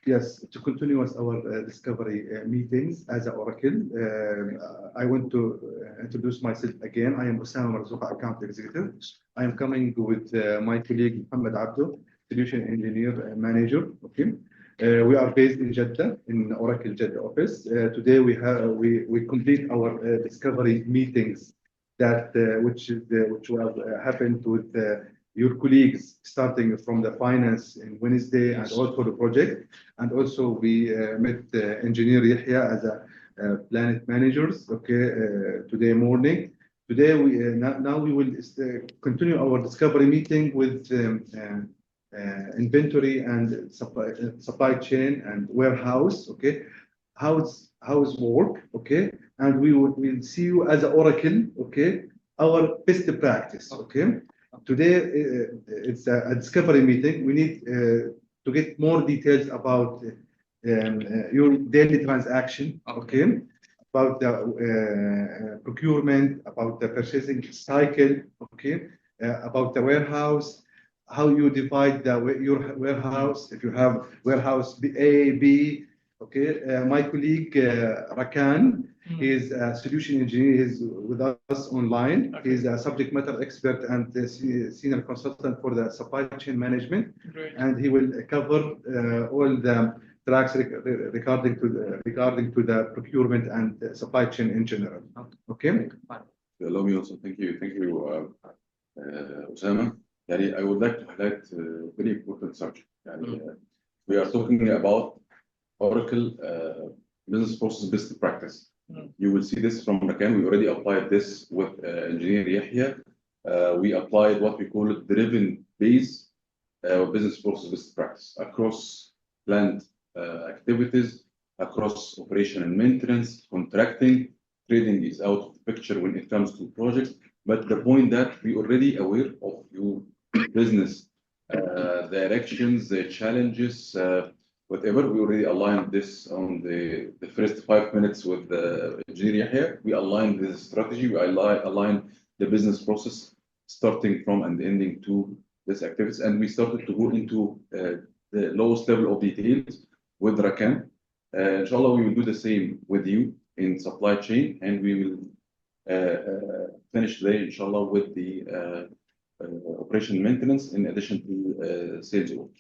Yes, to continue with our discovery meetings as an Oracle, I want to introduce myself again. I am Osama Marzouk, Account Executive. I am coming with my colleague Mohammed Abdo, Solution Engineer Manager. Okay, we are based in Jeddah, in Oracle Jeddah office. Today we complete our discovery meetings that which will happened with your colleagues starting from the finance in Wednesday and also the project. And also we met engineer Yahya as a planet managers, okay, today morning. Today now we will continue our discovery meeting with inventory and supply chain and warehouse, okay, how's work, okay, and we'll see you as an Oracle, okay, our best practice, okay. Today it's a discovery meeting. We need to get more details about your daily transaction, okay, about the procurement, about the purchasing cycle, okay, about the warehouse, how you divide your warehouse, if you have warehouse A, B, okay. My colleague Rakan, he is a solution engineer. He's with us online. Okay. He's a subject matter expert and senior consultant for the supply chain management. Great. And he will cover all the tracks regarding to the procurement and supply chain in general. Okay. Allow me also. Thank you, Osama. I would like to highlight a very important subject. We are talking about Oracle business process best practice. You will see this from Rakan. We already applied this with engineer Yahya. We applied what we call it driven base business process best practice across plant activities, across operation and maintenance, contracting. Trading is out of the picture when it comes to projects. But the point that we already aware of your business directions, the challenges, whatever, we already aligned this on the first 5 minutes with the engineer Yahya. We aligned the strategy, we aligned the business process starting from and ending to this activities. And we started to go into the lowest level of details with Rakan. Inshallah, we will do the same with you in supply chain, and we will finish today, inshallah, with the operation maintenance in addition to sales work.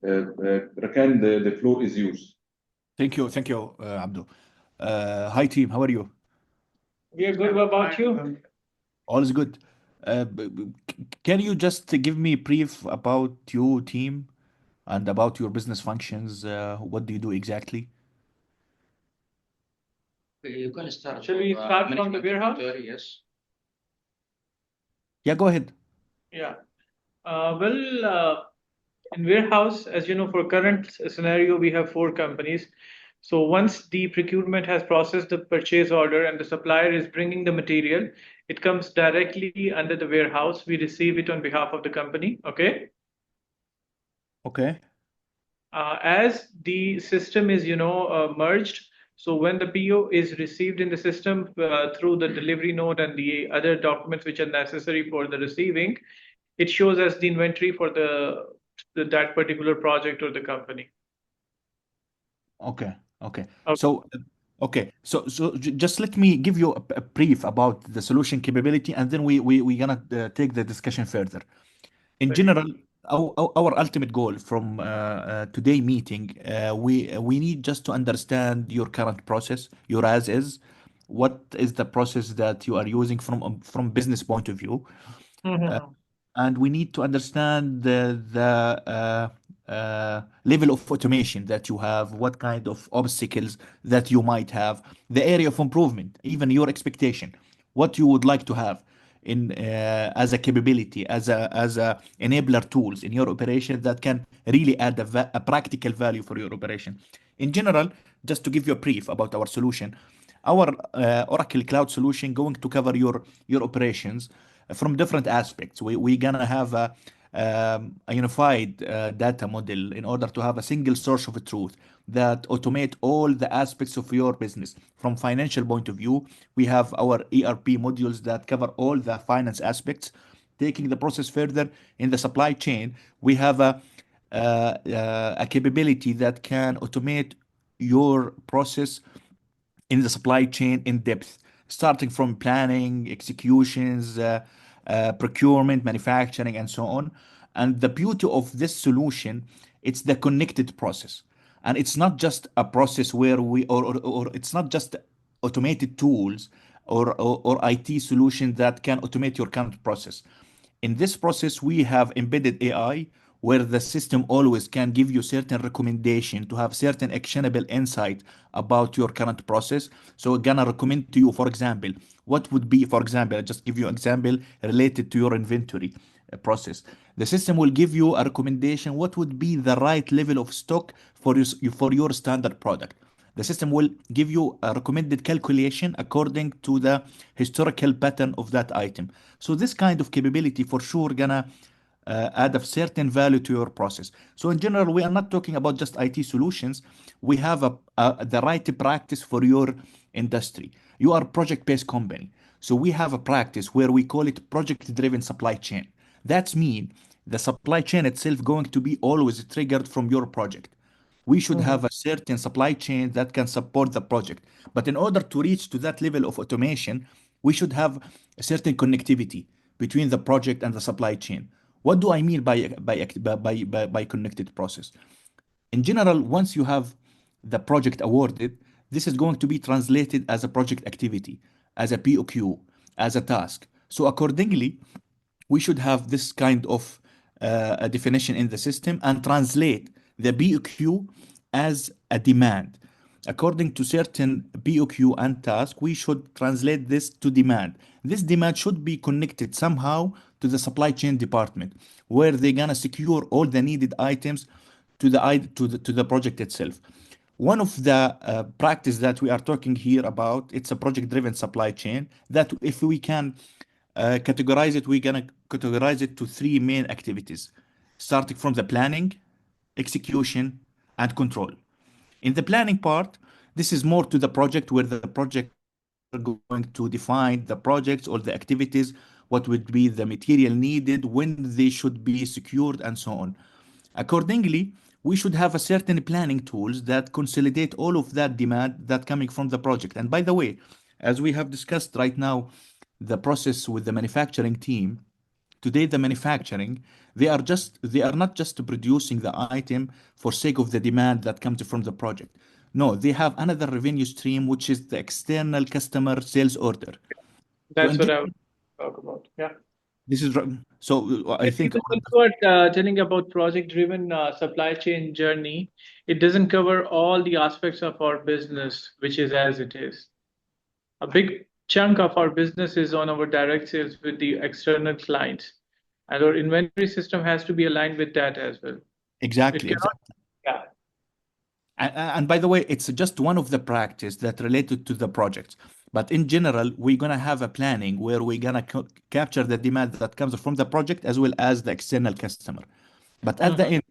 Rakan, the floor is yours. Thank you, Abdo. Hi team, how are you? We are good. What about you? All is good. Can you just give me a brief about your team and about your business functions? What do you do exactly? You can start. Shall we start from the warehouse? Yes. Yeah, go ahead. Yeah. In warehouse, as you know, for current scenario, we have 4 companies. So once the procurement has processed the purchase order and the supplier is bringing the material, it comes directly under the warehouse. We receive it on behalf of the company. Okay. Okay. As the system is, merged. So when the PO is received in the system through the delivery note and the other documents which are necessary for the receiving, it shows as the inventory for that particular project or the company. Okay. So just let me give you a brief about the solution capability, and then we're gonna take the discussion further. In general, our ultimate goal from today meeting, we need just to understand your current process, your as is. What is the process that you are using from business point of view? And we need to understand the level of automation that you have, what kind of obstacles that you might have, the area of improvement, even your expectation, what you would like to have in as a capability, as a enabler tools in your operation that can really add a practical value for your operation. In general, just to give you a brief about our solution, our Oracle Cloud solution going to cover your operations from different aspects. We're gonna have a unified data model in order to have a single source of truth that automate all the aspects of your business. From financial point of view, we have our ERP modules that cover all the finance aspects. Taking the process further in the supply chain, we have a capability that can automate your process in the supply chain in depth, starting from planning, executions, procurement, manufacturing, and so on. And the beauty of this solution, it's the connected process. And it's not just a process where or it's not just automated tools or IT solution that can automate your current process. In this process, we have embedded AI where the system always can give you certain recommendation to have certain actionable insight about your current process. So it's gonna recommend to you, for example, what would be, for example, I'll just give you an example related to your inventory process. The system will give you a recommendation what would be the right level of stock for your standard product. The system will give you a recommended calculation according to the historical pattern of that item. So this kind of capability for sure gonna add a certain value to your process. So in general, we are not talking about just IT solutions. We have the right practice for your industry. You are a project-based company. So we have a practice where we call it project-driven supply chain. That means the supply chain itself going to be always triggered from your project. We should have a certain supply chain that can support the project. But in order to reach to that level of automation, we should have a certain connectivity between the project and the supply chain. What do I mean by connected process? In general, once you have the project awarded, this is going to be translated as a project activity, as a POQ, as a task. So accordingly, we should have this kind of a definition in the system and translate the BOQ as a demand. According to certain BOQ and task, we should translate this to demand. This demand should be connected somehow to the supply chain department, where they're gonna secure all the needed items to the project itself. One of the practice that we are talking here about, it's a project-driven supply chain that if we can categorize it, we're gonna categorize it to three main activities, starting from the planning, execution, and control. In the planning part, this is more to the project where the project are going to define the projects or the activities, what would be the material needed, when they should be secured, and so on. Accordingly, we should have a certain planning tools that consolidate all of that demand that coming from the project. And by the way, as we have discussed right now, the process with the manufacturing team, today the manufacturing, they are not just producing the item for sake of the demand that comes from the project. No, they have another revenue stream, which is the external customer sales order. That's what I would talk about. Yeah. This is so I think Even telling about project-driven supply chain journey, it doesn't cover all the aspects of our business, which is as it is. A big chunk of our business is on our direct sales with the external clients, and our inventory system has to be aligned with that as well. exactly. Yeah. And by the way, it's just one of the practice that related to the projects. But in general, we're gonna have a planning where we're gonna capture the demand that comes from the project as well as the external customer. But at the end,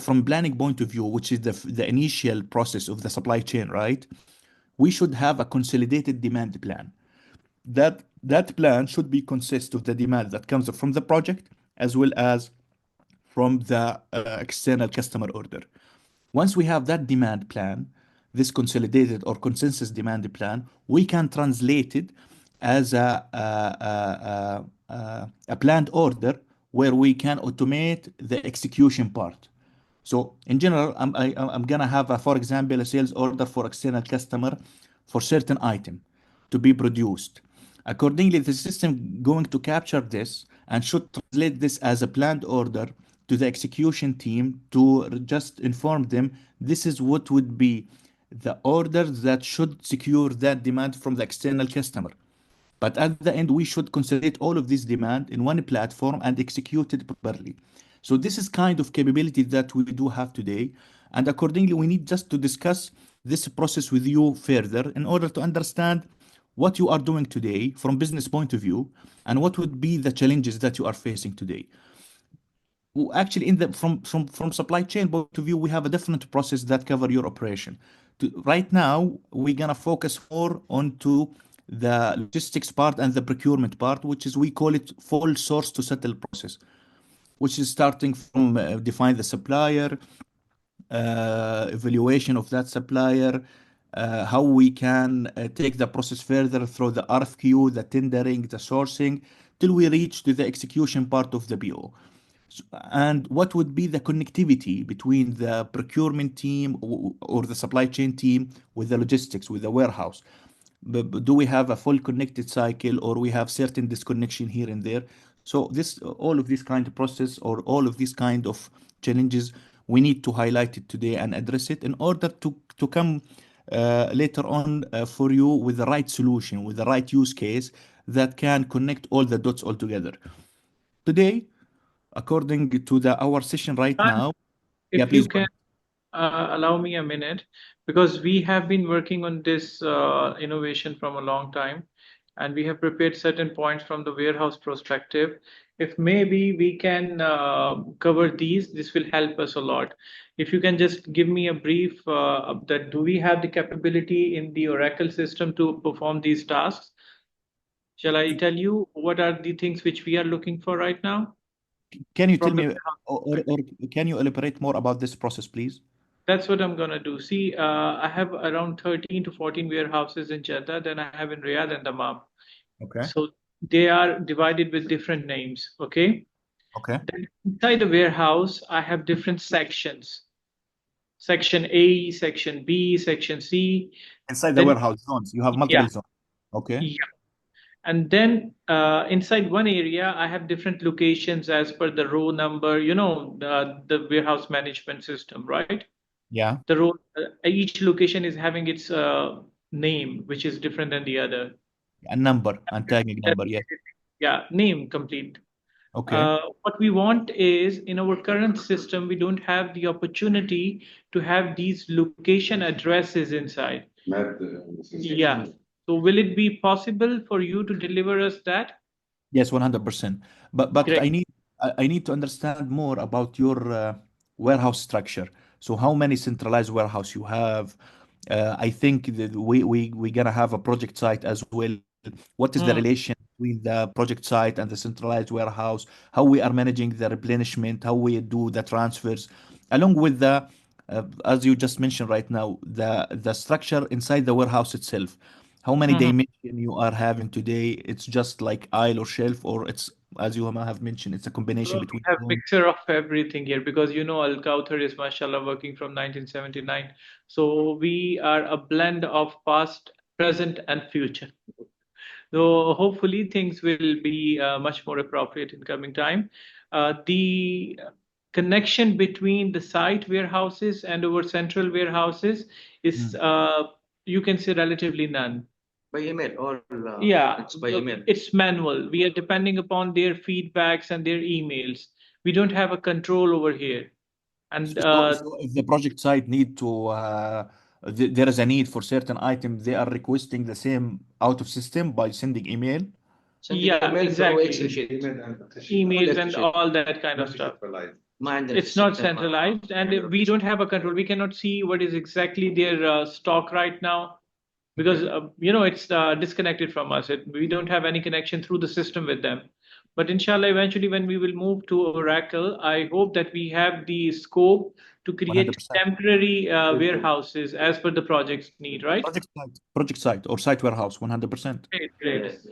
from planning point of view, which is the initial process of the supply chain, right? We should have a consolidated demand plan. That plan should be consist of the demand that comes from the project as well as from the external customer order. Once we have that demand plan, this consolidated or consensus demand plan, we can translate it as a planned order where we can automate the execution part. So in general, I'm gonna have, for example, a sales order for external customer for certain item to be produced. Accordingly, the system going to capture this and should translate this as a planned order to the execution team to just inform them this is what would be the order that should secure that demand from the external customer. But at the end, we should consolidate all of this demand in one platform and execute it properly. So this is kind of capability that we do have today. And accordingly, we need just to discuss this process with you further in order to understand what you are doing today from business point of view and what would be the challenges that you are facing today. Actually, from supply chain point of view, we have a different process that cover your operation. Right now, we're gonna focus more onto the logistics part and the procurement part, which is we call it full source to settle process. which is starting from define the supplier, evaluation of that supplier, how we can take the process further through the RFQ, the tendering, the sourcing, till we reach to the execution part of the PO. And what would be the connectivity between the procurement team or the supply chain team with the logistics, with the warehouse? Do we have a full connected cycle, or we have certain disconnection here and there? So this, all of this kind of process, or all of these kind of challenges, we need to highlight it today and address it in order to come later on for you with the right solution, with the right use case that can connect all the dots all together. Today, according to the our session right now, yeah, If please you go can ahead. allow me a minute, because we have been working on this innovation from a long time, and we have prepared certain points from the warehouse perspective. If maybe we can cover these, this will help us a lot. If you can just give me a brief of that, do we have the capability in the Oracle system to perform these tasks? Shall I tell you what are the things which we are looking for right now Can you tell from the me, warehouse perspective? or can you elaborate more about this process, please? That's what I'm gonna do. See, I have around 13 to 14 warehouses in Jeddah, then I have in Riyadh and Dammam. Okay. So they are divided with different names, okay? Okay. Then inside the warehouse, I have different sections. Section A, section B, section C. Inside the Then, warehouse zones, you have yeah, multiple zones. Okay. yeah. And then inside one area, I have different locations as per the row number, the warehouse management system, right? Yeah. The row, each location is having its name, which is different than the other. A number and tagging number. Yes. Yeah, name complete. Okay. What we want is in our current system, we don't have the opportunity to have these location addresses inside. Matt, Yeah. So will it be possible for you to deliver us that? Yes, 100%. But Great. I need to understand more about your warehouse structure. So how many centralized warehouse you have? I think that we gonna have a project site as well. What is the Mm, relation between the project site and the centralized warehouse? How we are managing the replenishment? How we do the transfers, along with the as you just mentioned right now, the structure inside the warehouse itself. How many mhm. dimension you are having today? It's just like aisle or shelf, or it's, as you have mentioned, it's a combination We between have zone. mixture of everything here because Al Kauthar is mashallah working from 1979. So we are a blend of past, present, and future. So hopefully things will be much more appropriate in coming time. The connection between the site warehouses and our central warehouses is, Mm. you can say, relatively none. By email or Yeah, it's by email. it's manual. We are depending upon their feedbacks and their emails. We don't have a control over here. And So if the project site need to, there is a need for certain items, they are requesting the same out of system by sending email. Sending yeah, email through exactly. Excel sheet. Email and Emails Excel and sheet. all that kind of stuff. ما عندنا في It's not السيستم centralized, and we don't have a control. We cannot see what is exactly their stock right now because it's disconnected from us. We don't have any connection through the system with them. But inshallah, eventually, when we will move to Oracle, I hope that we have the scope to create 100%. temporary warehouses as per the project's need, right? Project site or site warehouse, 100%. Great, great. Yes.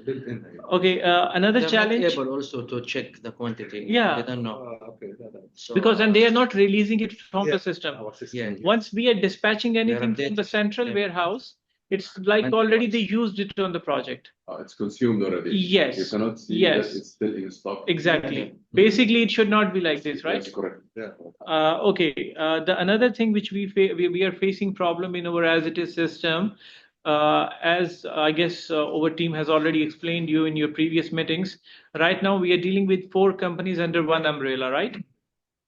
Okay, another They're not challenge. able also to check the quantity. Yeah. They don't know. Okay. So, Because then they are not releasing it from Yeah. the system. Our system. Yeah. Once we are dispatching anything from updated. the central Yeah. warehouse, it's like And already once. they used it on the project. it's consumed already. Yes. You cannot see Yes. that it's still in stock. Exactly. Yeah. Basically, it should not be like this, right? Yes, correct. Yeah. Okay. The another thing which we are facing problem in our as it is system, as I guess our team has already explained you in your previous meetings. Right now, we are dealing with 4 companies under one umbrella, right?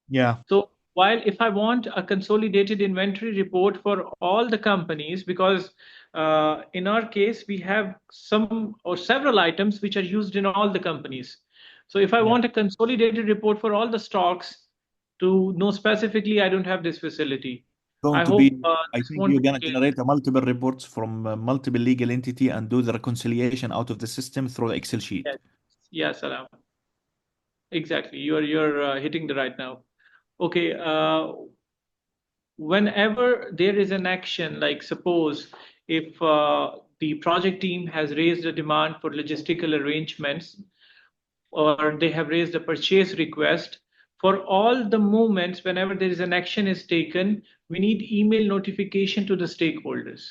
Yeah. So while if I want a consolidated inventory report for all the companies, because in our case, we have some or several items which are used in all the companies. So if I Yeah. want a consolidated report for all the stocks to know specifically, I don't have this facility. Going I to hope be, I this think won't you're be gonna the case. generate multiple reports from multiple legal entity and do the reconciliation out of the system through the Excel sheet. Yes. Yeah, Salam. Exactly. You're hitting the right now. Okay. Whenever there is an action, like suppose if the project team has raised a demand for logistical arrangements, or they have raised a purchase request, for all the moments whenever there is an action is taken, we need email notification to the stakeholders.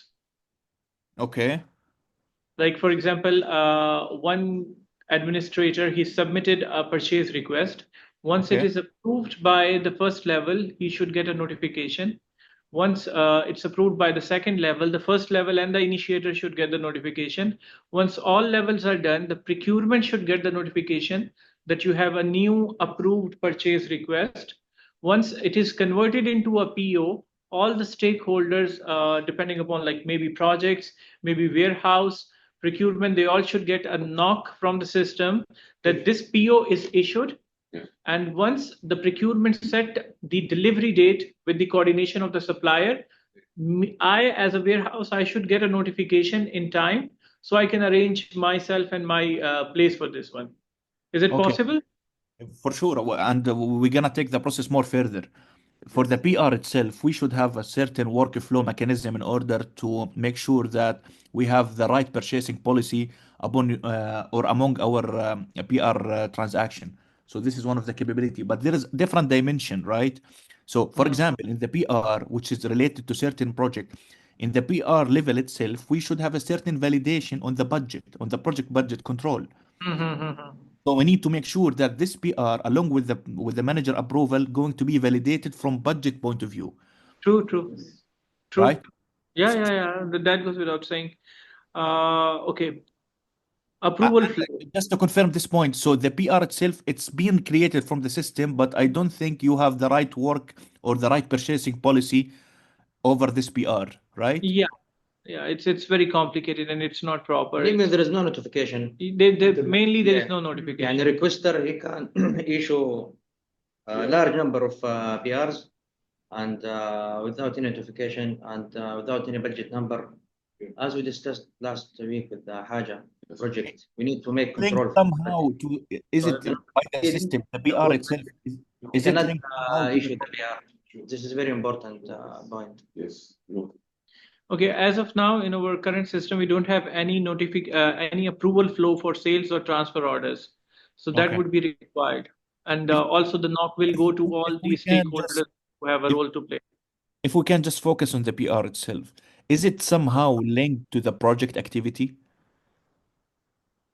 Okay. Like for example, one administrator, he submitted a purchase request. Once it Okay. is approved by the first level, he should get a notification. Once it's approved by the second level, the first level and the initiator should get the notification. Once all levels are done, the procurement should get the notification that you have a new approved purchase request. Once it is converted into a PO, all the stakeholders, depending upon like maybe projects, maybe warehouse, procurement, they all should get a knock from the system that this PO is issued. Yes. And once the procurement set the delivery date with the coordination of the supplier, I, as a warehouse, I should get a notification in time so I can arrange myself and my place for this one. Is it Okay. possible? For sure. And we're gonna take the process more further. For the PR itself, we should have a certain workflow mechanism in order to make sure that we have the right purchasing policy upon or among our PR transaction. So this is one of the capability, but there is different dimension, right? So for example, in the PR, which is related to certain project, in the PR level itself, we should have a certain validation on the budget, on the project budget control. So we need to make sure that this PR, along with the manager approval, going to be validated from budget point of view, True, true, true. right? Yeah, So, yeah, yeah. That goes without saying. Okay. Approval and flow. just to confirm this point, so the PR itself, it's being created from the system, but I don't think you have the right work or the right purchasing policy over this PR, right? Yeah, yeah. It's very complicated and it's not proper. Even there is no notification. Mainly there is Yeah. no يعني notification. requester he can issue a large number of PRs and without any notification and without any budget number. As we discussed last week with the Haja project, we need to make Linked control. somehow to, is it by the system, the PR itself, You is it cannot linked somehow to issue the PR. This is very important point. Yes. No. Okay, as of now, in our current system, we don't have any approval flow for sales or transfer orders. So that Okay. would be required. And also the knock will go to all If we these can stakeholders just, who have a if, role to play. if we can just focus on the PR itself, is it somehow linked to the project activity?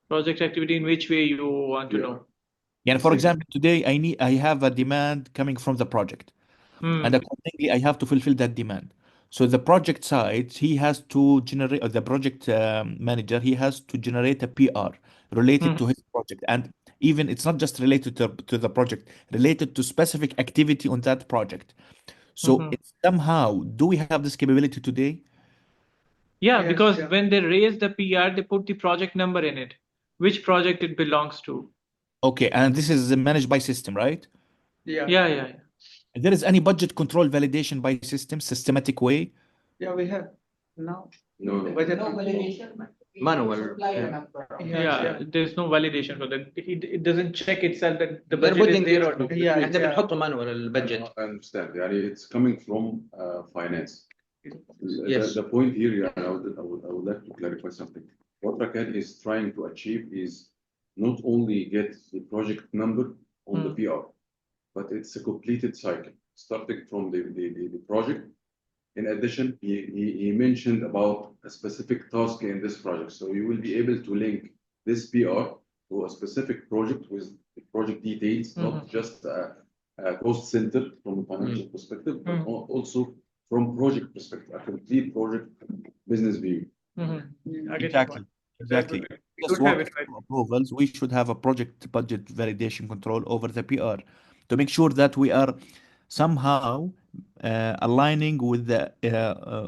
Project activity, in which way you want to Yeah. know? Yeah, for example, today I have a demand coming from the project, and accordingly I have to fulfill that demand. So the project side, he has to generate, or the project manager, he has to generate a PR related to his project, and even it's not just related to the project, related to specific activity on that project. So it's somehow, do we have this capability today? Yeah, Yes, because yeah. when they raise the PR, they put the project number in it, which project it belongs to. Okay, and this is managed by system, right? Yeah. Yeah, yeah, yeah. There is any budget control validation by system, systematic way? Yeah, we have now. No. Budget No control. validation. Manual. Supplier Yeah. number. Yeah, there's no validation for that. It doesn't check itself that the They're budget is putting there it- or not. Yeah, احنا yeah. بنحطه manual البادجت. I understand. It's coming from finance. Yes. The point here, I would like to clarify something. What Rakan is trying to achieve is not only get the project number on the PR, but it's a completed cycle, starting from the project. In addition, he mentioned about a specific task in this project. So you will be able to link this PR to a specific project with the project details, not just a cost center from a financial perspective, but also from project perspective, a complete project business view. I get your Exactly. point. Exactly. We Just don't have work it right. through approvals, we should have a project budget validation control over the PR to make sure that we are somehow aligning with the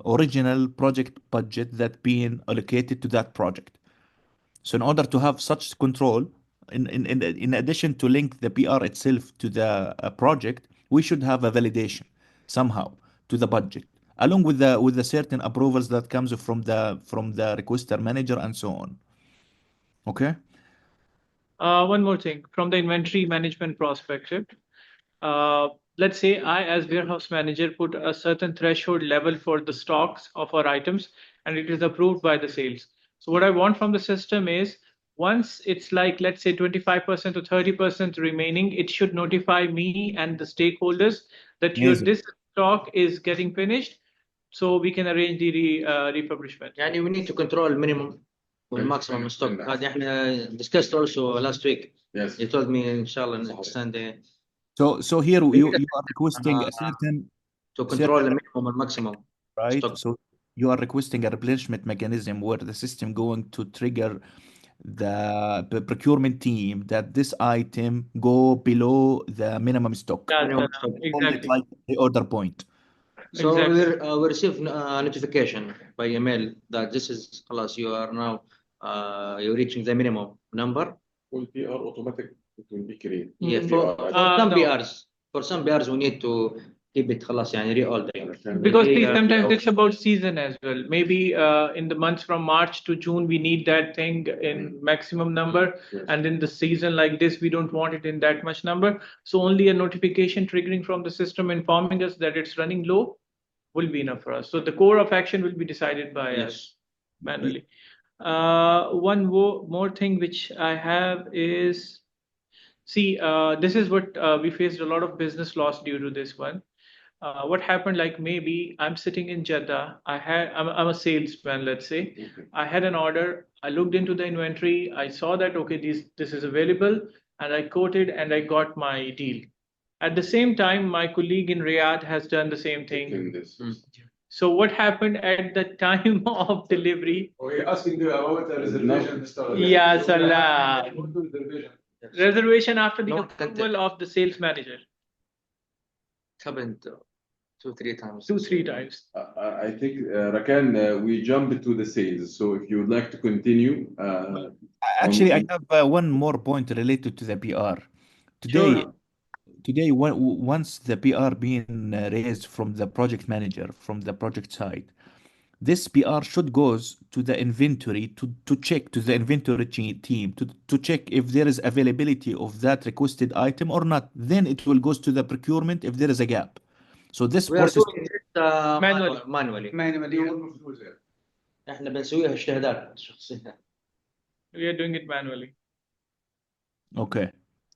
original project budget that being allocated to that project. So in order to have such control, in addition to link the PR itself to the project, we should have a validation somehow to the budget, along with the certain approvals that comes from the requester manager and so on. Okay. One more thing from the inventory management perspective. Uh, let's say I, as warehouse manager, put a certain threshold level for the stocks of our items, and it is approved by the sales. So what I want from the system is once it's like, let's say 25% to 30% remaining, it should notify me and the stakeholders that Amazing. this stock is getting finished, so we can arrange the refurbishment. يعني we need to control minimum والماكسيمم stock. هذه احنا discussed also last week. Yes. You told me إن شاء الله next Sunday So here you are requesting a certain to control the minimum and maximum right? stock. So you are requesting a replenishment mechanism where the system going to trigger the procurement team that this item go below the minimum stock. Minimum stock. Call it Exactly. like the order point. So Exactly. we receive notification by email that this is خلاص you are now you're reaching the minimum number. Will be automatic. It will be created. Yeah, Mm. for some No. BRs. For some BRs we need to keep it خلاص يعني reordering. Because see, Yeah. sometimes it's about season as well. Maybe in the months from March to June, we need that thing in maximum number. Yes. And in the season like this, we don't want it in that much number. So only a notification triggering from the system informing us that it's running low will be enough for us. So the core of action will be decided by us Yes. manually. One more thing which I have is, see, this is what we faced a lot of business loss due to this one. What happened, like maybe I'm sitting in Jeddah, I'm a salesman, let's say. Okay. I had an order, I looked into the inventory, I saw that, okay, this is available, and I quoted and I got my deal. At the same time, my colleague in Riyadh has done the same thing. In this. So what happened at the time of delivery? We're asking you about a reservation, Mr. Ya Salah. What is the reservation? Reservation after the No, approval of the sales manager, It happened 2-3 times. 2-3 times. I think, Rakan, we jumped to the sales. So if you would like to continue, Actually, I have one more point related to the PR. Today, once the PR being raised from the project manager, from the project side, this PR should goes to the inventory to check to the inventory team to check if there is availability of that requested item or not. Then it will goes to the procurement if there is a gap. So this We are process. doing it Manually. manually. احنا بنسويها اجتهادات شخصية. We are doing it manually. Okay.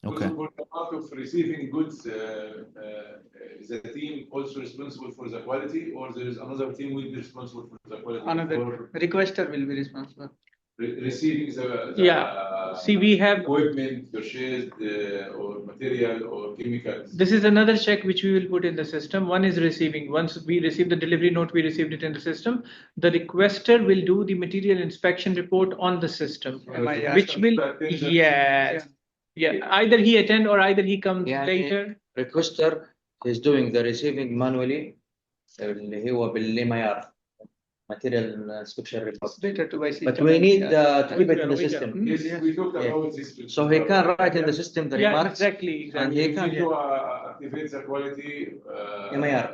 Okay. For the part of receiving goods, is the team also responsible for the quality, or there is another team will be responsible for the quality? Another For requester will be responsible. receiving the Yeah. See, we have, equipment purchased or material or chemicals. this is another check which we will put in the system. One is receiving. Once we receive the delivery note, we received it in the system. The requester will do the material inspection report on the system, MIR. which will, yes. Yeah, either he attend or either he comes Yeah. later. Requester is doing the receiving manually اللي هو بالMIR material inspection report. It's better to buy. But we need to keep it in the system. Yes, we talked about this. So he can write in the system the Yeah, remarks exactly. and We he need can to activate the quality. MIR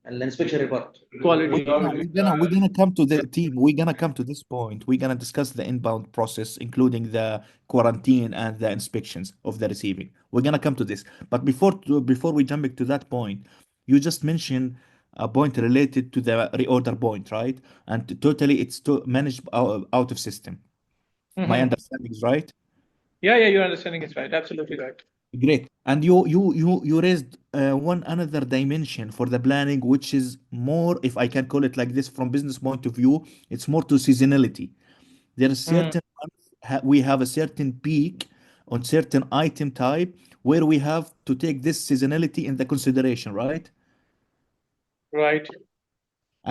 الانسبكشن report. Quality. We're gonna come to the team. We're gonna come to this point. We're gonna discuss the inbound process, including the quarantine and the inspections of the receiving. We're gonna come to this. But before we jump to that point, you just mentioned a point related to the reorder point, right? And totally it's managed out of system. My understanding is right? Yeah, your understanding is right. Absolutely right. Great. And you raised one another dimension for the planning, which is more, if I can call it like this, from business point of view, it's more to seasonality. There are certain months we have a certain peak on certain item type where we have to take this seasonality in the consideration, right? Right.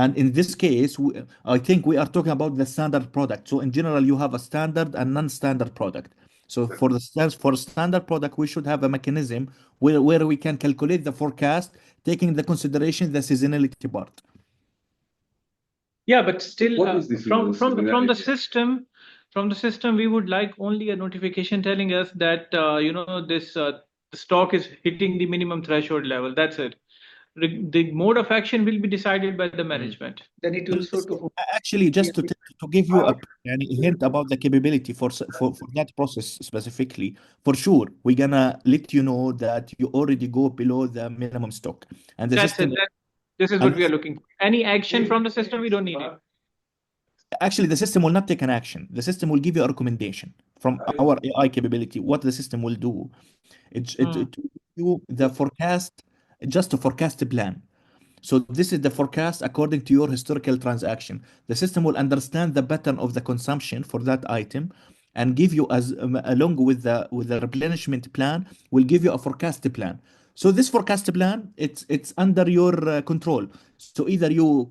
And in this case, I think we are talking about the standard product. So in general, you have a standard and non-standard product. So for standard product, we should have a mechanism where we can calculate the forecast, taking into consideration the seasonality part. Yeah, but still, What is this from the seasonality? system, we would like only a notification telling us that this the stock is hitting the minimum threshold level. That's it. the mode of action will be decided by the management. Then it will sort of Actually, just to give you a hint about the capability for that process specifically, for sure, we're gonna let you know that you already go below the minimum stock, and the that's system. it. This is what we are looking for. Any action from the system, we don't need it. Actually, the system will not take an action. The system will give you a recommendation from our AI capability. What the system will do, it will give you the forecast, just to forecast the plan. So this is the forecast according to your historical transaction. The system will understand the pattern of the consumption for that item and give you, as along with the replenishment plan, will give you a forecast plan. So this forecast plan, it's under your control. So either you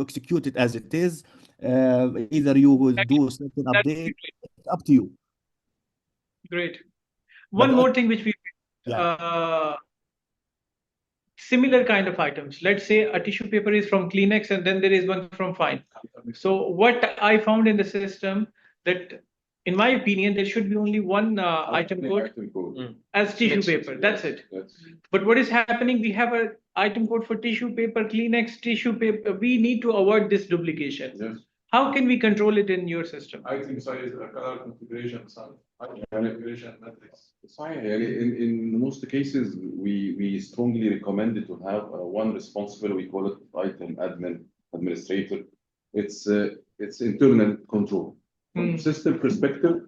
execute it as it is, either you will do certain That would update. be great. It's up to you. Great. But One more thing which we yeah. Similar kind of items. Let's say a tissue paper is from Kleenex and then there is one from Fine. So what I found in the system that, in my opinion, there should be only one item code as tissue paper. That's it. But what is happening? We have an item code for tissue paper, Kleenex, tissue paper. We need to avoid this duplication. Yes. How can we control it in your system? Item size, color configuration, item configuration matrix. In most cases, we strongly recommend it to have one responsible. We call it item administrator. It's internal control. From system perspective,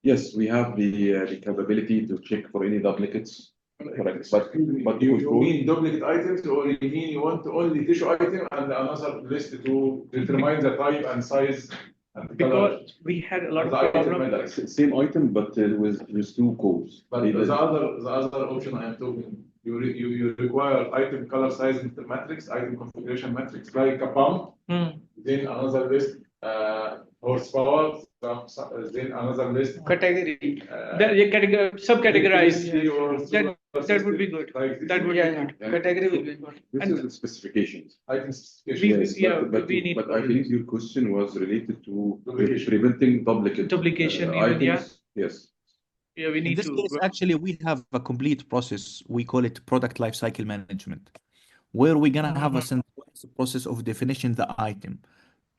yes, we have the capability to check for any duplicates. Correct. But you mean duplicate items, or you mean you want only tissue item and another list to determine the type and size and color? Because we had a lot of The item problems. matrix. same item, but with two codes. But the other option I am talking, you require item color size matrix, item configuration matrix, like a pump, then another list, horsepower, then another list. Category. Subcategorize. That would be good. Like That would be good. Category will be good. This is the specifications. item specifications. We need. But I think your question was related to Duplication. preventing duplicate Duplication, even, items. yeah. Yes. Yeah, we In need this to. case, actually, we have a complete process. We call it product lifecycle management, where we're gonna have a centralized process of definition the item,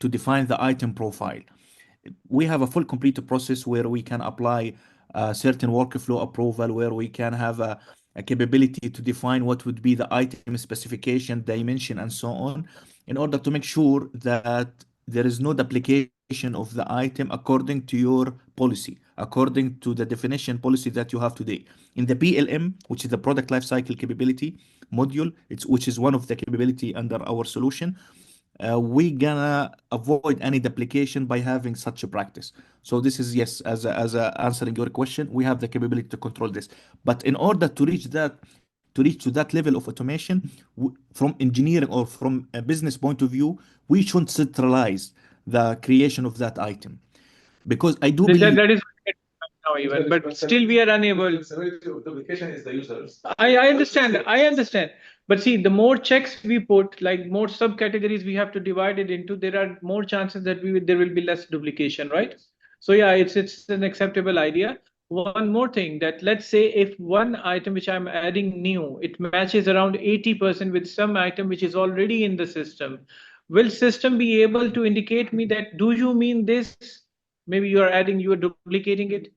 to define the item profile. We have a full complete process where we can apply a certain workflow approval, where we can have a capability to define what would be the item specification, dimension, and so on, in order to make sure that there is no duplication of the item according to your policy, according to the definition policy that you have today. In the PLM, which is the product lifecycle capability module, which is one of the capability under our solution, we gonna avoid any duplication by having such a practice. So this is, yes, as answering your question, we have the capability to control this. But in order to reach to that level of automation, from engineering or from a business point of view, we should centralize the creation of that item, because I do believe That is now even, but still we are unable. The responsibility of duplication is the users. I understand. But see, the more checks we put, like more subcategories we have to divide it into, there are more chances that there will be less duplication, right? So yeah, it's an acceptable idea. One more thing, that let's say if one item which I'm adding new, it matches around 80% with some item which is already in the system, will system be able to indicate me that, do you mean this? Maybe you are duplicating it.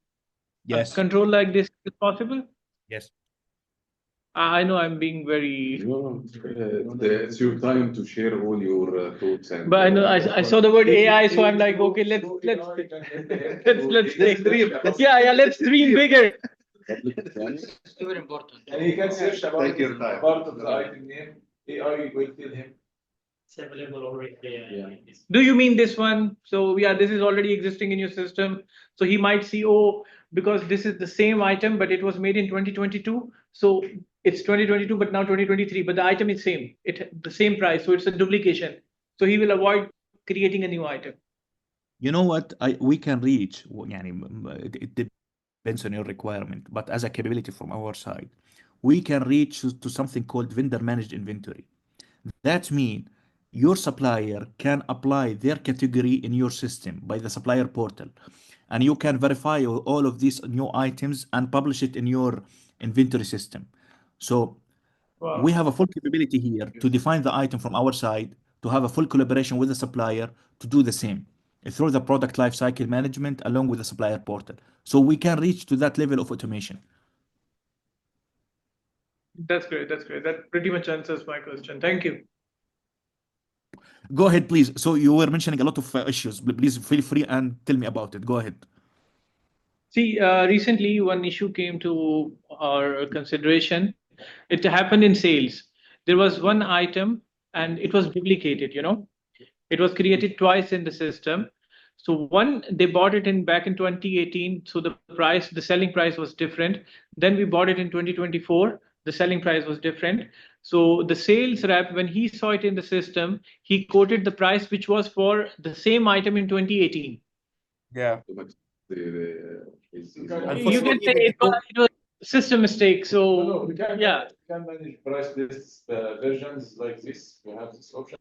yes, Control like this is possible? yes. I know I'm being very. It's your time to share all your thoughts. But I know I saw the word AI, so I'm like, okay, let's take dream. Yeah, let's dream bigger. It's very important. And he can search about Take your time. part of the item name. AI will tell him. It's available already. Yeah. Do you mean this one? So yeah, this is already existing in your system. So he might see, oh, because this is the same item, but it was made in 2022. So it's 2022, but now 2023. But the item is same. The same price. So it's a duplication. So he will avoid creating a new item. You know what? We can reach. It depends on your requirement, but as a capability from our side, we can reach to something called vendor managed inventory. That means your supplier can apply their category in your system by the supplier portal, and you can verify all of these new items and publish it in your inventory system. So Wow. We have a full capability here to define the item from our side, to have a full collaboration with the supplier to do the same through the product lifecycle management along with the supplier portal. So we can reach to that level of automation. That's great. That's great. That pretty much answers my question. Thank you. Go ahead, please. So you were mentioning a lot of issues. Please feel free and tell me about it. Go ahead. See, recently one issue came to our consideration. It happened in sales. There was one item and it was duplicated, you know. It was created twice in the system. So one, they bought it in back in 2018. So the price, the selling price was different. Then we bought it in 2024. The selling price was different. So the sales rep, when he saw it in the system, he quoted the price which was for the same item in 2018. Yeah. You can say it was system mistake. So we can, yeah. we can manage price lists versions like this. We have this option,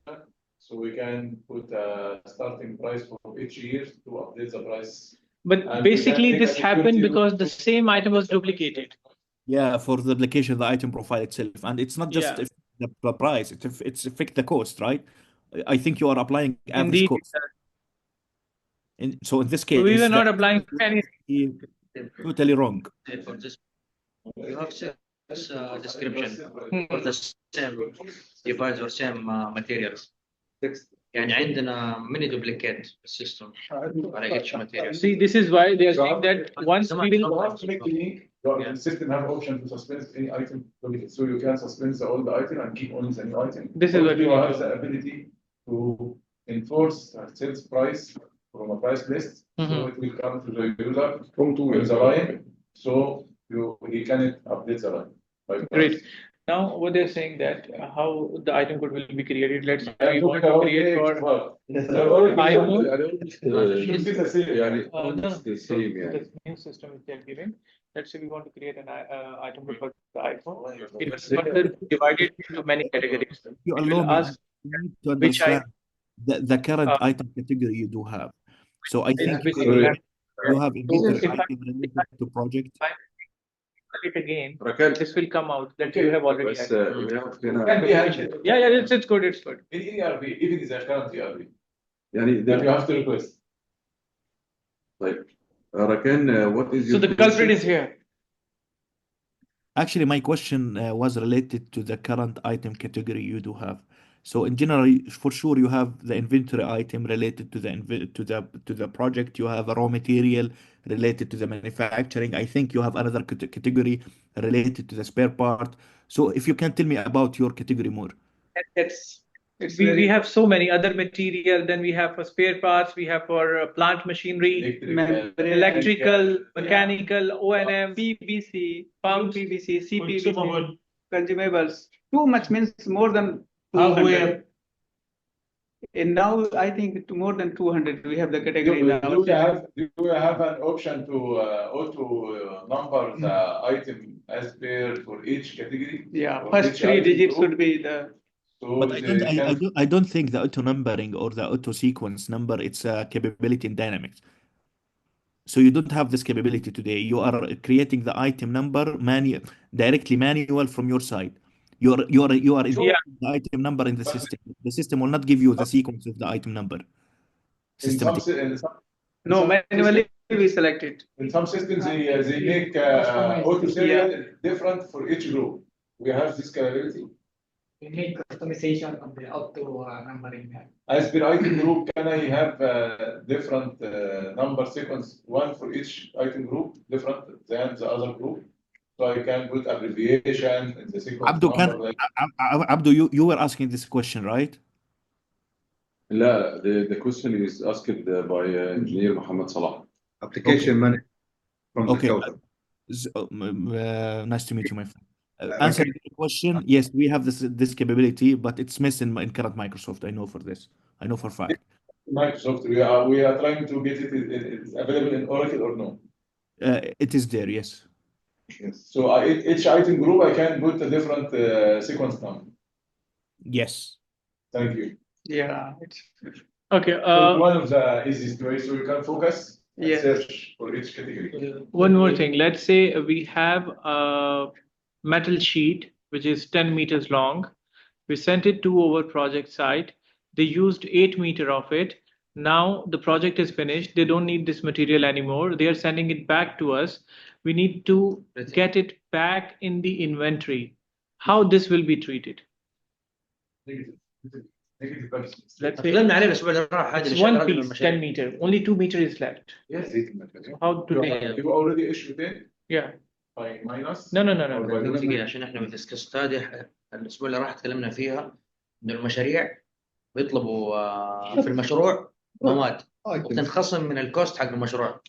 so we can put a starting price for each year to update the price. But And we can basically take this a happened 20 because the same item was duplicated. Yeah, for the application, the item profile itself. And it's not just Yeah. the price, it's affect the cost, right? I think you are applying average Indeed. cost. So in this case, We were not the applying any. totally wrong. For this, you have sales description Hmm. for the same device or same materials. يعني عندنا many duplicate system على each material. See, this is why they are saying that once we You will. have to make the link. The system have option to suspend any item, so you can suspend the old item and keep only the new item. This is what you we have need. the ability to enforce a sales price from a price list, so Mhm. it will come to the user from the line, so he can update the line. by price. Great. Now, what they're saying that how the item code will be created. Let's say we And want to create for iPhone. should be the same. يعني No, almost the same يعني. the new system which they're giving. Let's say we want to create an item code for the iPhone. It's Yeah. further divided into many categories. You It allow will me, ask you need to which understand the current Uh, item category you do have. So I think which you we have So inventory if I- item related to project. it again, Raquel, this will come out that you have already. بس had. we have Can هنا be handled. Yeah, it's good, it's good. In ERP, even is a current ERP, يعني that you ده have to request. طيب Raquel, what is So your the culprit question? is here. Actually, my question was related to the current item category you do have. So in general, for sure, you have the inventory item related to the project. You have a raw material related to the manufacturing. I think you have another category related to the spare part. So if you can tell me about your category more. We have so many other material. Then we have for spare parts. We have for plant machinery, electrical, mechanical, O&M, PVC, pumps. PVC, CPVC, Consumable. consumables. Too much means more than Hardware. 200. And now I think to more than 200 we have the category Do now. you have an option to auto number the item as per for each category? Yeah, For first each 3 item digits group? would be the. So But I they don't, I can- don't, I don't think the auto numbering or the auto sequence number, it's a capability in Dynamics. So you don't have this capability today. You are creating the item number directly manual from your side. You are Yeah. the item number in the system. The system will not give you the sequence of the item number. in some, Systematic. in some, No, some manually we select it. in some systems they make auto serial different for each group. We have this capability. We need customization of the auto numbering. As per item group, can I have different number sequence, one for each item group, different than the other group? So I can put abbreviation in the sequence Abdu, number like. Abdu, you were asking this question, right? لا, the question is asked by engineer Mohammed Salah. Application manager from Okay. the counter. Nice to meet you, my friend. Answering the question, yes, we have this capability, but it's missing in current Microsoft. I know for this. I know for a fact. Microsoft, we are trying to get it's available in Oracle or no? It is there, yes. Yes. So each item group I can put a different sequence number. Yes. Thank you. Yeah, it's Okay. So one of the easiest ways, so you can focus and Yes. search for each category. One more thing. Let's say we have a metal sheet which is 10 meters long. We sent it to our project site. They used 8 meter of it. Now the project is finished. They don't need this material anymore. They are sending it back to us. We need to get it back in the inventory. How this will be treated? Negative questions. Let's say تكلمنا عليه الاسبوع اللي راح. هذه it's الاشياء one لازم piece, المشاريع. 10 meter. Only 2 meter is left. Yes. So how do they? You already issued it Yeah. by minus. No, no, no, no, or no. by- دقيقة عشان احنا بندسكس هذه الاسبوع اللي راح تكلمنا فيها انه المشاريع بيطلبوا في المشروع مواد وتنخصم من الكوست حق المشروع.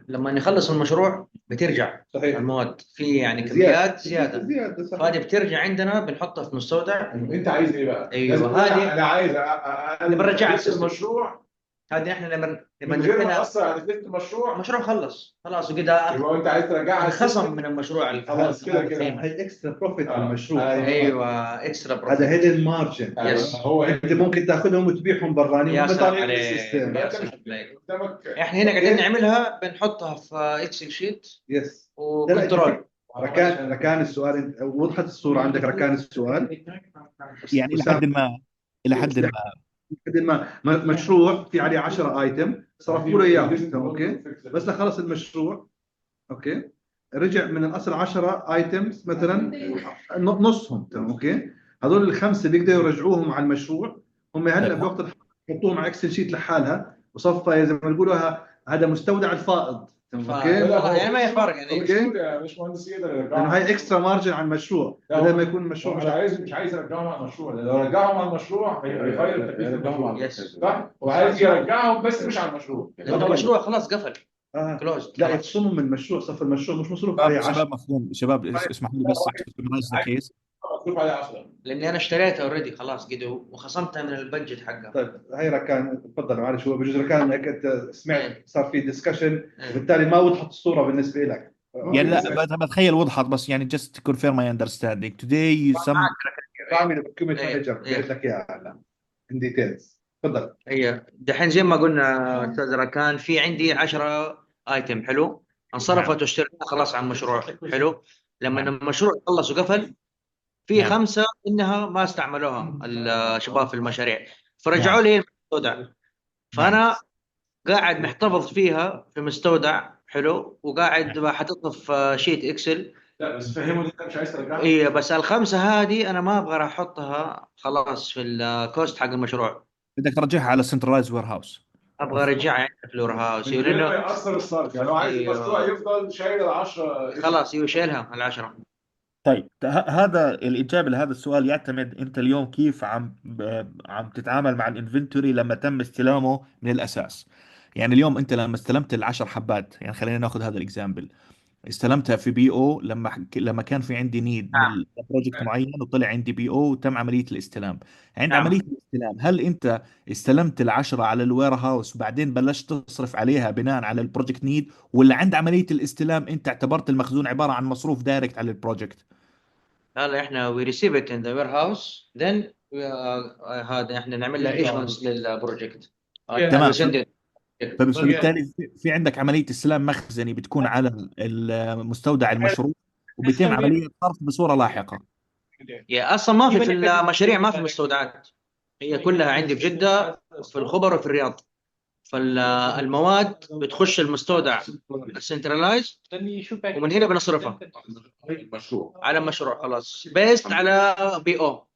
لما نخلص المشروع بترجع صحيح. المواد في يعني كميات زيادة، زيادة صحيح. هذه بترجع عندنا بنحطها في مستودع. انت عايز ايه بقى؟ أيوة، لازم هذه- انا عايز بنرجعها في المشروع هذه احنا لما من غير ما جبنا اثر على فكره المشروع. المشروع خلاص وكده يبقى انت عايز ترجعها انخصم من المشروع خلاص كده كده. هي اكسترا بروفيت على المشروع. ايوه اكسترا بروفيت. هذا هيدن مارجن. يس. هو انت ممكن تاخذهم وتبيعهم براني يا وهم سلام طالعين من عليك. السيستم. يا سلام عليك. قدامك احنا هنا قاعدين نعملها بنحطها في اكسل شيت يس. وكنترول. ركان السؤال وضحت الصورة عندك. ركان السؤال يعني الى حد ما لحد ما مشروع في عليه 10 ايتم صرفوا له اياهم. اوكي بس لخلص المشروع اوكي رجع من الاصل 10 ايتمز مثلا نصهم. تمام اوكي هذول الخمسه بيقدروا يرجعوهم على المشروع. هم هلا بوقت الحاضر يحطوهم على اكسل شيت لحالها وصفى زي ما بيقولوا هذا مستودع الفائض. تمام اوكي يعني ما يفرق يعني. اوكي يا باشمهندس يقدر لانه يرجعهم. هاي اكسترا مارجن على المشروع بدل ما يكون المشروع مش عايز يرجعهم على المشروع. لو رجعهم على المشروع هيغير تكلفه يرجعهم على المشروع. يس. صح؟ وعايز يرجعهم بس مش على المشروع. لأن المشروع خلاص قفل كلوز. لا يخصموا من المشروع. صف المشروع مش مصروف عليه 10. شباب مفهوم. شباب اسمح لي بس summarize the case. مصروف عليه 10. لاني انا اشتريتها اوريدي خلاص كده وخصمتها من البادجت حقها. طيب هاي ركان تفضل. معلش هو بجوز ركان انك انت سمعت صار في ديسكشن وبالتالي ما وضحت الصوره بالنسبه لك. يعني لا بتخيل وضحت بس يعني just to confirm my understanding today some بعمل procurement إيه. manager قلت لك اياها هلا in details. تفضل. هي دحين زي ما قلنا استاذ ركان في عندي 10 ايتم حلو انصرفت واشتريتها خلاص عن مشروع حلو. لما المشروع خلص وقفل في نعم. 5 انها ما استعملوها الشباب في المشاريع فرجعوا لي المستودع. فانا قاعد محتفظ فيها في مستودع حلو وقاعد حاططها في شيت اكسل. لا بس فهموا ان انت مش عايز ترجعهم. ايه بس الخمسه هذه انا ما ابغى احطها خلاص في الكوست حق المشروع. بدك ترجعها على centralized warehouse. ابغى ارجعها عند فلور هاوس من غير ما لانه يأثر الصرف. يعني هو عايز أيوه. المشروع يفضل شايل ال 10. خلاص يشيلها ال10. طيب هذا الإجابة لهذا السؤال يعتمد أنت اليوم كيف عم تتعامل مع الانفنتوري لما تم استلامه من الأساس. يعني اليوم أنت لما استلمت العشر حبات، يعني خلينا ناخذ هذا الإكزامبل، استلمتها في بي او لما كان في عندي نيد من بروجكت معين وطلع عندي بي او وتم عمليه الاستلام. عند نعم. عمليه الاستلام هل انت استلمت العشرة على الوير هاوس وبعدين بلشت تصرف عليها بناء على البروجكت نيد، ولا عند عمليه الاستلام انت اعتبرت المخزون عباره عن مصروف دايركت على البروجكت؟ هلا احنا we receive it in the warehouse then هذا احنا نعمل له ايشونس للبروجكت. تمام. send it. فبالتالي في عندك عمليه استلام مخزني بتكون على المستودع المشروع وبيتم عمليه صرف بصوره لاحقه. يا اصلا ما في المشاريع ما في مستودعات، هي كلها عندي في جده في الخبر وفي الرياض. فالمواد بتخش المستودع السنترلايز ومن هنا بنصرفها المشروع على مشروع خلاص بيست على بي او.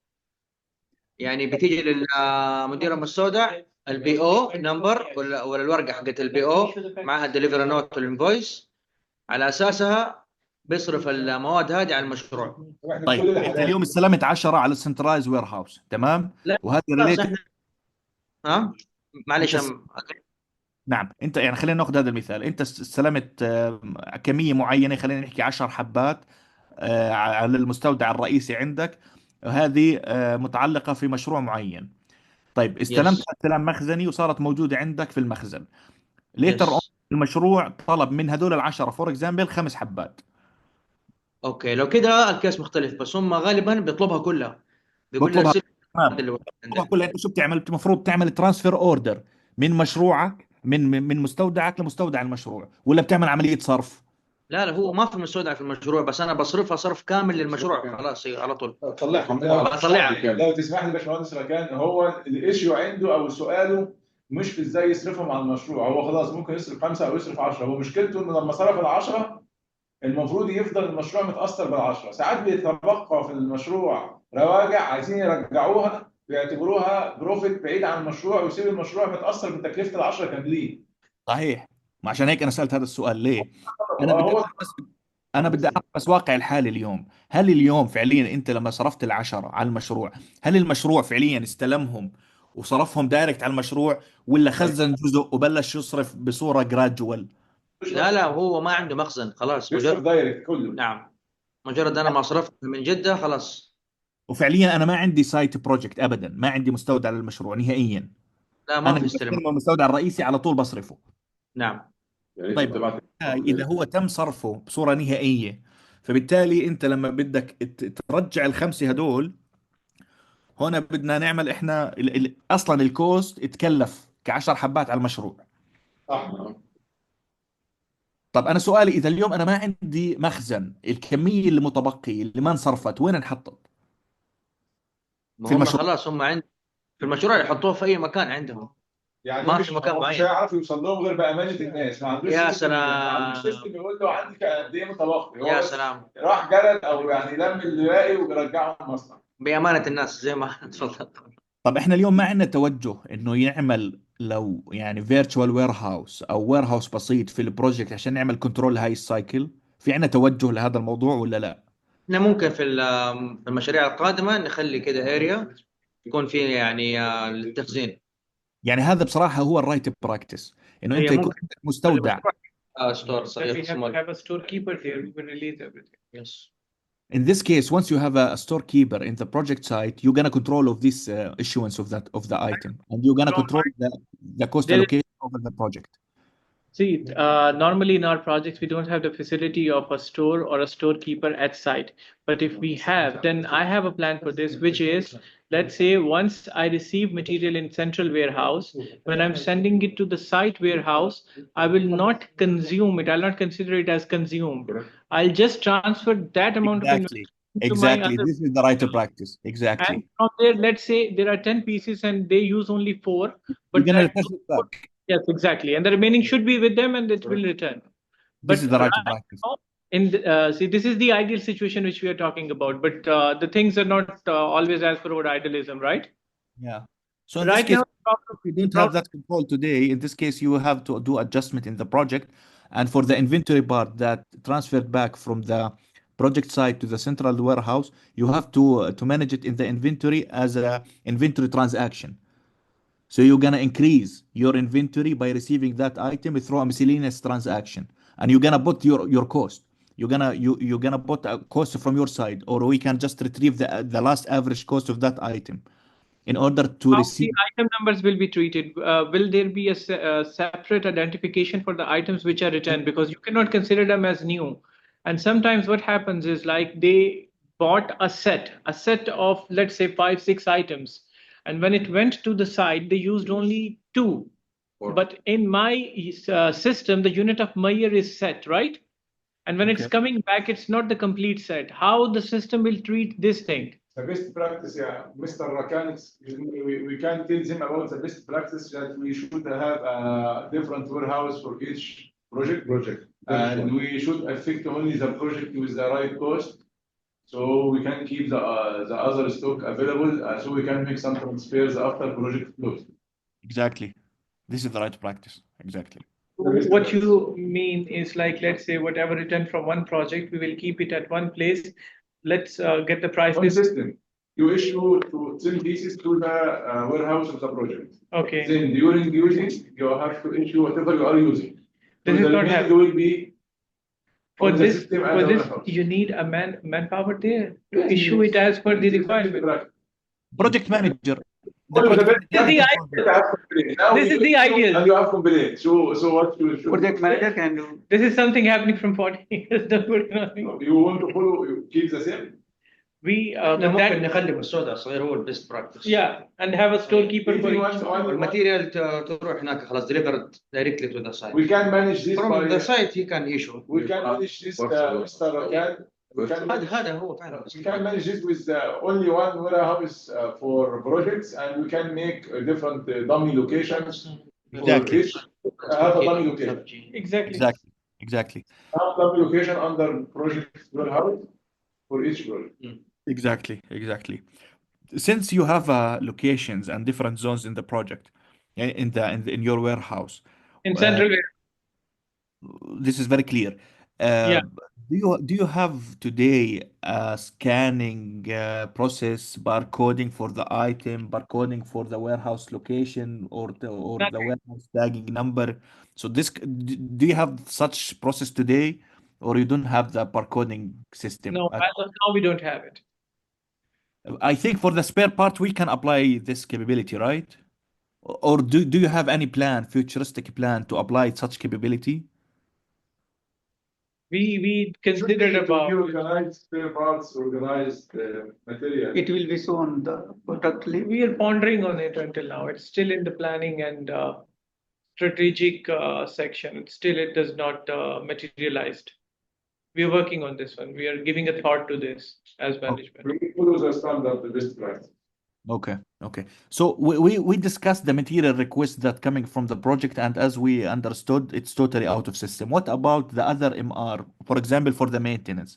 يعني بتيجي للمدير المستودع البي او نمبر ولا الورقه حقت البي او معها الدليفري نوت والانفويس، على اساسها بيصرف المواد هذه على المشروع. طيب انت اليوم استلمت 10 على السنترايز وير هاوس تمام؟ لا، وهذا خلاص ريليتد. ها معلش نعم انت يعني خلينا ناخذ هذا المثال، انت استلمت كميه معينه، خلينا نحكي 10 حبات على المستودع الرئيسي عندك، وهذه متعلقه في مشروع معين. طيب استلمت استلام مخزني وصارت موجوده عندك في المخزن. ليتر المشروع طلب من هذول العشرة فور اكزامبل 5 حبات. اوكي لو كده الكيس مختلف، بس هم غالبا بيطلبها كلها. بيقول بطلبها لك تمام. كلها انت شو بتعمل؟ انت المفروض تعمل ترانسفير اوردر من مشروعك من مستودعك لمستودع المشروع، ولا بتعمل عمليه صرف؟ لا هو ما في مستودع في المشروع، بس انا بصرفها صرف كامل للمشروع خلاص على طول. طلعهم لو تسمح لي باشمهندس ركان، هو الايشيو عنده او سؤاله مش في ازاي يصرفهم على المشروع، هو خلاص ممكن يصرف 5 او يصرف 10، هو مشكلته انه لما صرف ال10 المفروض يفضل المشروع متاثر بال10، ساعات بيتبقى في المشروع رواجع عايزين يرجعوها بيعتبروها بروفيت بعيد عن المشروع ويسيب المشروع متاثر بتكلفه ال10 كاملين. صحيح. ما عشان هيك انا سالت هذا السؤال ليه؟ انا بدي هو اعرف بس انا بدي اعرف بس واقع الحال اليوم. هل اليوم فعليا انت لما صرفت ال10 على المشروع، هل المشروع فعليا استلمهم وصرفهم دايركت على المشروع، ولا خزن جزء وبلش يصرف بصوره جرادوال؟ لا هو ما عنده مخزن خلاص، بيصرف مجرد دايركت كله. نعم، مجرد انا ما صرفت من جدة خلاص. وفعليا انا ما عندي سايت بروجكت ابدا، ما عندي مستودع للمشروع نهائيا. لا ما انا في بستلم استلم. المستودع الرئيسي على طول بصرفه. نعم. يعني انت طيب بتبعت اذا هو تم صرفه بصوره نهائيه، فبالتالي انت لما بدك ترجع ال5 هدول، هنا بدنا نعمل احنا اصلا الكوست اتكلف ك10 حبات على المشروع. صح. طب انا سؤالي، اذا اليوم انا ما عندي مخزن، الكميه اللي متبقيه اللي ما انصرفت وين انحطت ما في هم المشروع؟ خلاص هم عند في المشروع يحطوه في اي مكان عندهم، يعني ما مش في مكان هو مش معين. هيعرف يوصل لهم غير بأمانة الناس، ما عندوش يا سيستم، ما عندوش سلام. سيستم يقول له عندك قد ايه متبقي، هو يا بس سلام، راح جرد او يعني لم اللي باقي وبيرجعه المصنع. بأمانة الناس زي ما تفضل. طب احنا اليوم ما عندنا توجه انه يعمل لو يعني فيرتشوال وير هاوس او وير هاوس بسيط في البروجكت عشان نعمل كنترول لهاي السايكل؟ في عندنا توجه لهذا الموضوع ولا لا؟ احنا ممكن في المشاريع القادمة نخلي كده اريا يكون فيه يعني للتخزين. يعني هذا بصراحة هو الرايت براكتس، انه انت هي يكون ممكن عندك مستودع. المشروع ستور Then we صغير have to اسمه. have a storekeeper there who will release everything. يس. In this case, once you have a storekeeper in the project site, you're gonna control of this issuance of the item, and you're gonna control the cost There allocation over the project. See, normally in our projects, we don't have the facility of a store or a storekeeper at site. But if we have, then I have a plan for this, which is, let's say once I receive material in central warehouse, when I'm sending it to the site warehouse, I will not consume it. I'll not consider it as consumed. I'll just transfer that amount of Exactly. investment to my Exactly. other. This is the right practice. And Exactly. from there, let's say there are 10 pieces and they use only 4, You're but gonna that return it back. yes, exactly, and the remaining should be with them and it will return. This But is the right right practice. now, see, this is the ideal situation which we are talking about. But the things are not always as per our idealism, right? Yeah. So in this Right case, now, if you don't have that control today, in this case, you have to do adjustment in the project. And for the inventory part that transferred back from the project site to the central warehouse, you have to manage it in the inventory as a inventory transaction. So you're gonna increase your inventory by receiving that item through a miscellaneous transaction, and you're gonna put your cost. You're gonna put a cost from your side, or we can just retrieve the last average cost of that item in order to how receive. the item numbers will be treated? Will there be a separate identification for the items which are returned? Because you cannot consider them as new. And sometimes what happens is like they bought a set of, let's say, 5, 6 items. And when it went to the site, they used only 2. But in my system, the unit of Meyer is set, right? And when it's coming back, it's not the complete set. How the system will treat this thing? The best practice, yeah, Mr. Rakan, we can tell them about the best practice that we should have a different warehouse for each project, and we should affect only the project with the right cost, so we can keep the other stock available, so we can make some transfers after project closed. Exactly. This is the right practice. Exactly. What you mean is like, let's say whatever returned from one project, we will keep it at one place. Let's get the price One list. system. You issue to 10 pieces to the warehouse of the project. Okay. Then during using, you have to issue whatever you are using. So This is the not remaining happening. will be For on the this, system as for a this, warehouse. you need a manpower there to issue it as per the requirement. Project manager. This is the ideal. This is the ideal. And you have complaints. So what you should Project manager can do. This is something happening from 40 years. you want to follow, you keep the same. We احنا but ممكن that نخلي بالسودا صغير هو البيست براكتس. yeah, and have a storekeeper for each. الماتيريال تروح هناك خلاص delivered directly to the site. We can manage this From by the site he can issue. we can manage this Mr. Rakan. We can manage هذا هو فعلا. we can manage this with only one warehouse for projects, and we can make different dummy locations. Exactly. For each, have a dummy location. Exactly. Exactly. Exactly. Have dummy location under project warehouse for each project. Exactly. Exactly. Since you have locations and different zones in the project, in your warehouse, In uh, central this is very clear. Yeah. Do you have today a scanning process, barcoding for the item, barcoding for the warehouse location, or the Not warehouse tagging number? So do you have such process today, or you don't have the barcoding system? No, as of now we don't have it. I think for the spare part we can apply this capability, right? Or do you have any plan, futuristic plan to apply such capability? We considered To be about organized spare parts, organized material. It will be shown on the product list. we are pondering on it until now. It's still in the planning and strategic section. It does not materialized. We are working on this one. We are giving a thought to this as management. We follow the standard, the best practice. Okay, okay. So we discussed the material request that coming from the project, and as we understood, it's totally out of system. What about the other MR, for example, for the maintenance?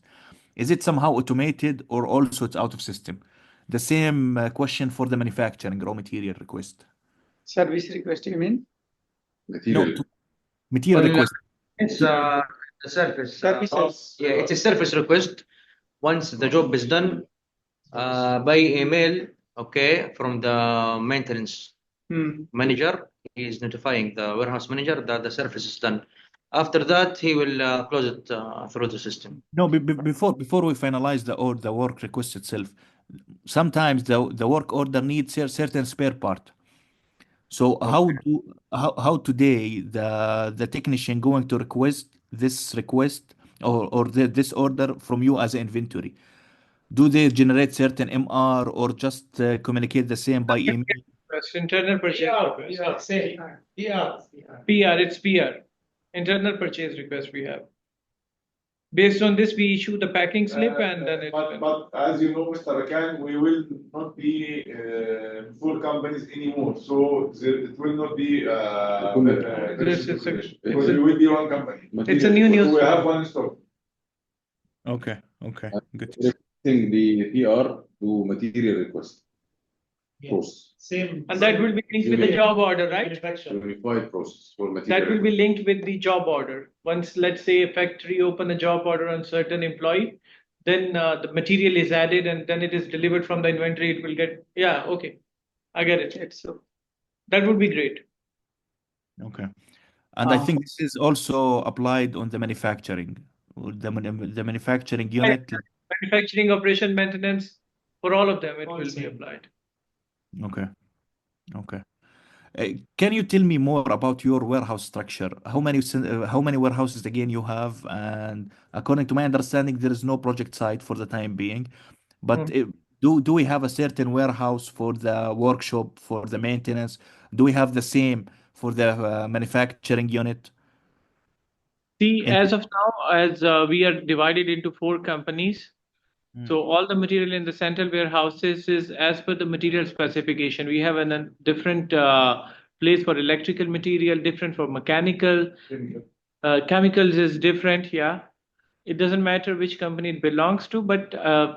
Is it somehow automated or also it's out of system? The same question for the manufacturing raw material request. Service request, you mean? No, Material. material Well, request. It's the service. Services. Yeah, it's a service request. Once the job is done, by email, okay, from the maintenance manager, he is notifying the warehouse manager that the service is done. After that, he will close it through the system. No, before we finalize the work request itself, sometimes the work order needs a certain spare part. So how today the technician going to request this request or this order from you as an inventory? Do they generate certain MR or just communicate the same by email? Internal purchase request. PR, it's PR. Internal purchase request we have. Based on this, we issue the packing slip and then it. But as you know, Mr. Rakan, we will not be full companies anymore. So it will not be because we will be one company. It's a new news. We have one stock. Okay, okay, good. Requesting the PR to material request. Process. Same. And that will be linked with the job order, right? Unified process for material. That will be linked with the job order. Once, let's say, a factory open a job order on certain employee, then the material is added and then it is delivered from the inventory. It will get, yeah, okay. I get it. So that would be great. Okay. And I think this is also applied on the manufacturing, or the manufacturing unit. Manufacturing, operation, maintenance, for all of them, it will be applied. Okay, okay. Can you tell me more about your warehouse structure? How many warehouses again you have? And according to my understanding, there is no project site for the time being. But do we have a certain warehouse for the workshop, for the maintenance? Do we have the same for the manufacturing unit? See, as of now, as we are divided into 4 companies, so all the material in the central warehouses is as per the material specification. We have a different place for electrical material, different for mechanical. Chemicals is different, yeah. It doesn't matter which company it belongs to, but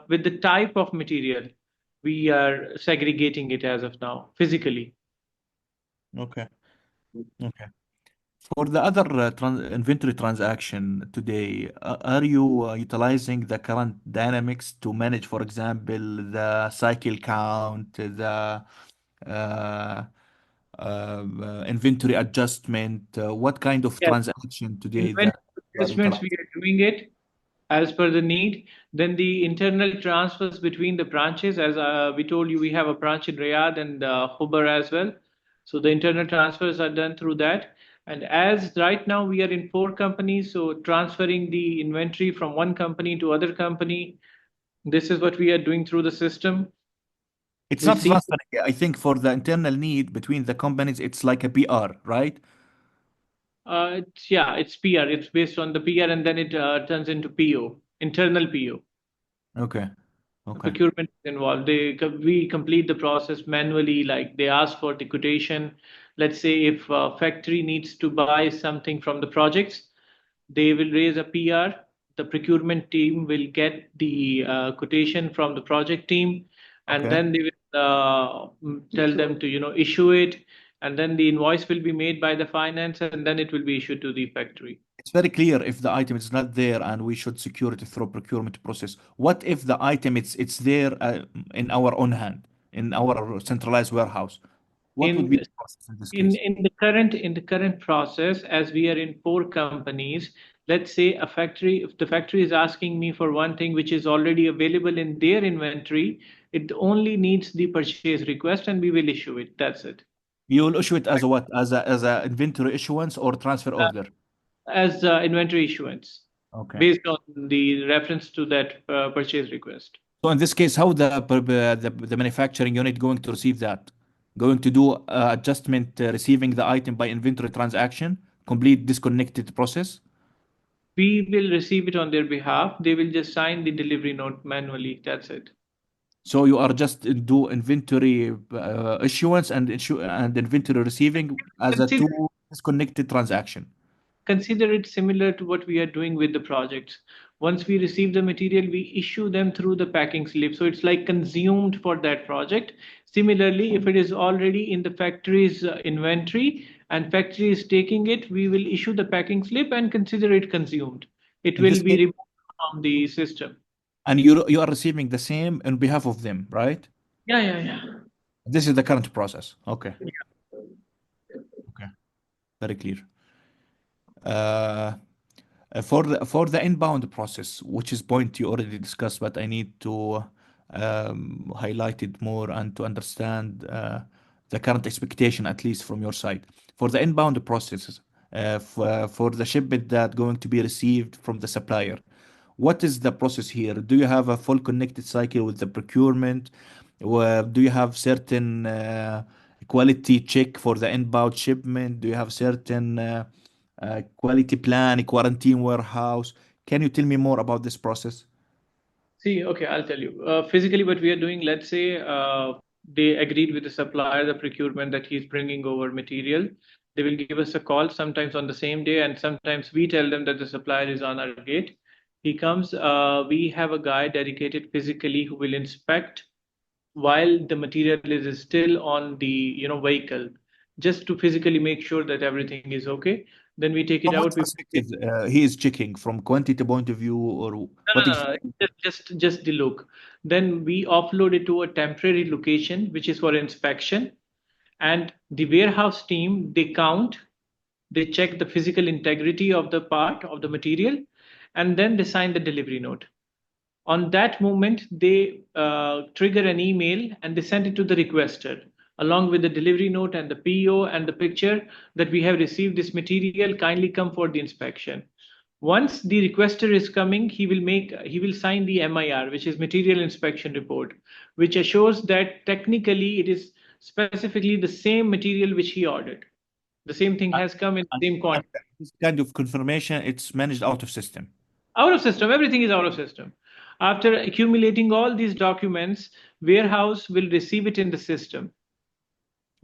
with the type of material, we are segregating it as of now, physically. Okay. Okay. For the other inventory transaction today, are you utilizing the current dynamics to manage, for example, the cycle count, the uh, inventory adjustment? What kind of Yes. transaction today Inventory that adjustments, we are doing it as per the need. Then the internal transfers between the branches, as we told you, we have a branch in Riyadh and Khubar as well. So the internal transfers are done through that. And as right now we are in 4 companies, so transferring the inventory from one company to other company, This is what we are doing through the system. It's We not see transferring. I think for the internal need between the companies, it's like a PR, right? it's PR. It's based on the PR, and then it turns into PO, internal PO. Okay. Okay. Procurement is involved. We complete the process manually. Like they ask for the quotation. Let's say if a factory needs to buy something from the projects, they will raise a PR. The procurement team will get the quotation from the project team, and Okay. then they will tell them to issue it, and then the invoice will be made by the finance, and then it will be issued to the factory. It's very clear if the item is not there and we should secure it through procurement process. What if the item it's there in our own hand, in our centralized warehouse? What would be In the process in this in case? in the current process, as we are in four companies, let's say a factory, if the factory is asking me for one thing which is already available in their inventory, it only needs the purchase request and we will issue it. That's it. You will issue it as a what? As a inventory issuance or transfer Uh, order? as inventory issuance Okay. based on the reference to that purchase request. So in this case, how the manufacturing unit going to receive that? Going to do adjustment receiving the item by inventory transaction, complete disconnected process? We will receive it on their behalf. They will just sign the delivery note manually. That's it. So you are just do inventory issuance and inventory receiving as a Consider two disconnected transaction. consider it similar to what we are doing with the projects. Once we receive the material, we issue them through the packing slip. So it's like consumed for that project. Similarly, if it is already in the factory's inventory and factory is taking it, we will issue the packing slip and consider it consumed. It In will this be case, removed from the system. and you are receiving the same on behalf of them, right? Yeah, yeah, yeah. This is the current process. Okay. Yeah. Okay. Very clear. Uh, for the inbound process, which is point you already discussed, but I need to highlight it more and to understand the current expectation, at least from your side. For the inbound processes, for the shipment that going to be received from the supplier, what is the process here? Do you have a full connected cycle with the procurement? Or do you have certain quality check for the inbound shipment? Do you have certain quality plan, quarantine warehouse? Can you tell me more about this process? See, okay, I'll tell you. Physically, what we are doing, let's say they agreed with the supplier, the procurement that he's bringing over material. They will give us a call sometimes on the same day, and sometimes we tell them that the supplier is on our gate. He comes, we have a guy dedicated physically who will inspect while the material is still on the vehicle, just to physically make sure that everything is okay. Then we take it From what out. perspective he is checking? From quantity point of view, or what No, exactly? just the look. Then we offload it to a temporary location, which is for inspection. And the warehouse team, they count, they check the physical integrity of the part of the material, and then they sign the delivery note. On that moment, they trigger an email and they send it to the requester along with the delivery note and the PO and the picture that we have received this material. Kindly come for the inspection. Once the requester is coming, he will sign the MIR, which is material inspection report, which assures that technically it is specifically the same material which he ordered. The same thing has come in the same And quantity. this kind of confirmation, it's managed out of system. Out of system, everything is out of system. After accumulating all these documents, warehouse will receive it in the system.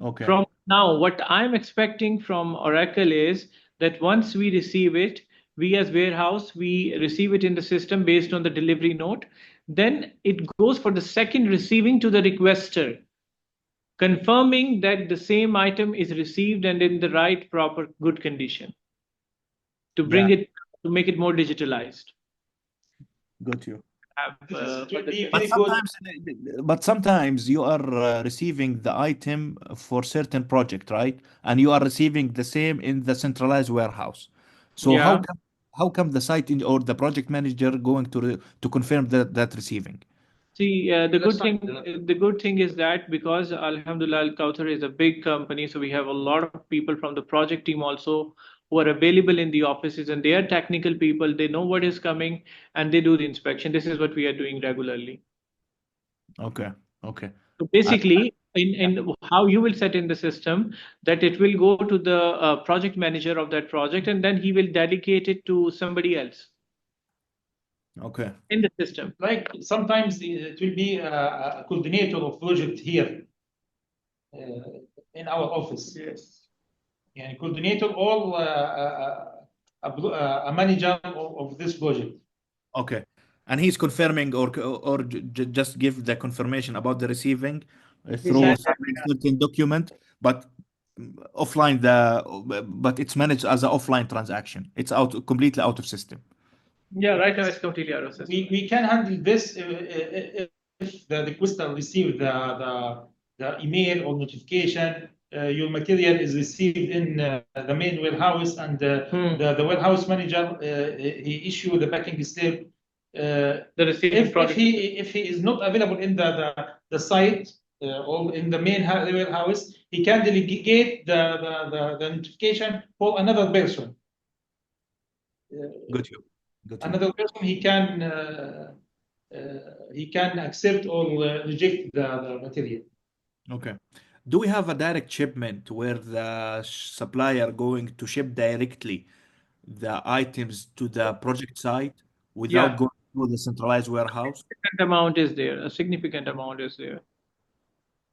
Okay. From now, what I'm expecting from Oracle is that once we receive it, we as warehouse, we receive it in the system based on the delivery note. Then it goes for the second receiving to the requester, confirming that the same item is received and in the right, proper, good condition to Yeah, to make it more digitalized. got you. This is to be But very good. sometimes you are receiving the item for certain project, right? And you are receiving the same in the centralized warehouse. So Yeah. how come the site or the project manager going to confirm that receiving? See, the good thing is that because Alhamdulillah, Al Kauthar is a big company, so we have a lot of people from the project team also who are available in the offices, and they are technical people. They know what is coming, and they do the inspection. This is what we are doing regularly. Okay. Okay. So basically, in how you will set in the system, that it will go to the project manager of that project, and then he will dedicate it to somebody else Okay. in the system. Like sometimes it will be a coordinator of project here in our office. Yes. Yani coordinator or a manager of this project. Okay. And he's confirming or just give the confirmation about the receiving through Exactly. certain document, but offline but it's managed as an offline transaction. It's completely out of system. Yeah, right now it's completely out of system. We can handle this if the requester received the email or notification. Your material is received in the main warehouse, and the warehouse manager he issue the packing slip. The receiving product. If he is not available in the site or in the main warehouse, he can delegate the notification for another person. Good. Good. Another person he can accept or reject the material. Okay. Do we have a direct shipment where the supplier going to ship directly the items to the project site without Yeah. going through the centralized warehouse? Significant amount is there. A significant amount is there.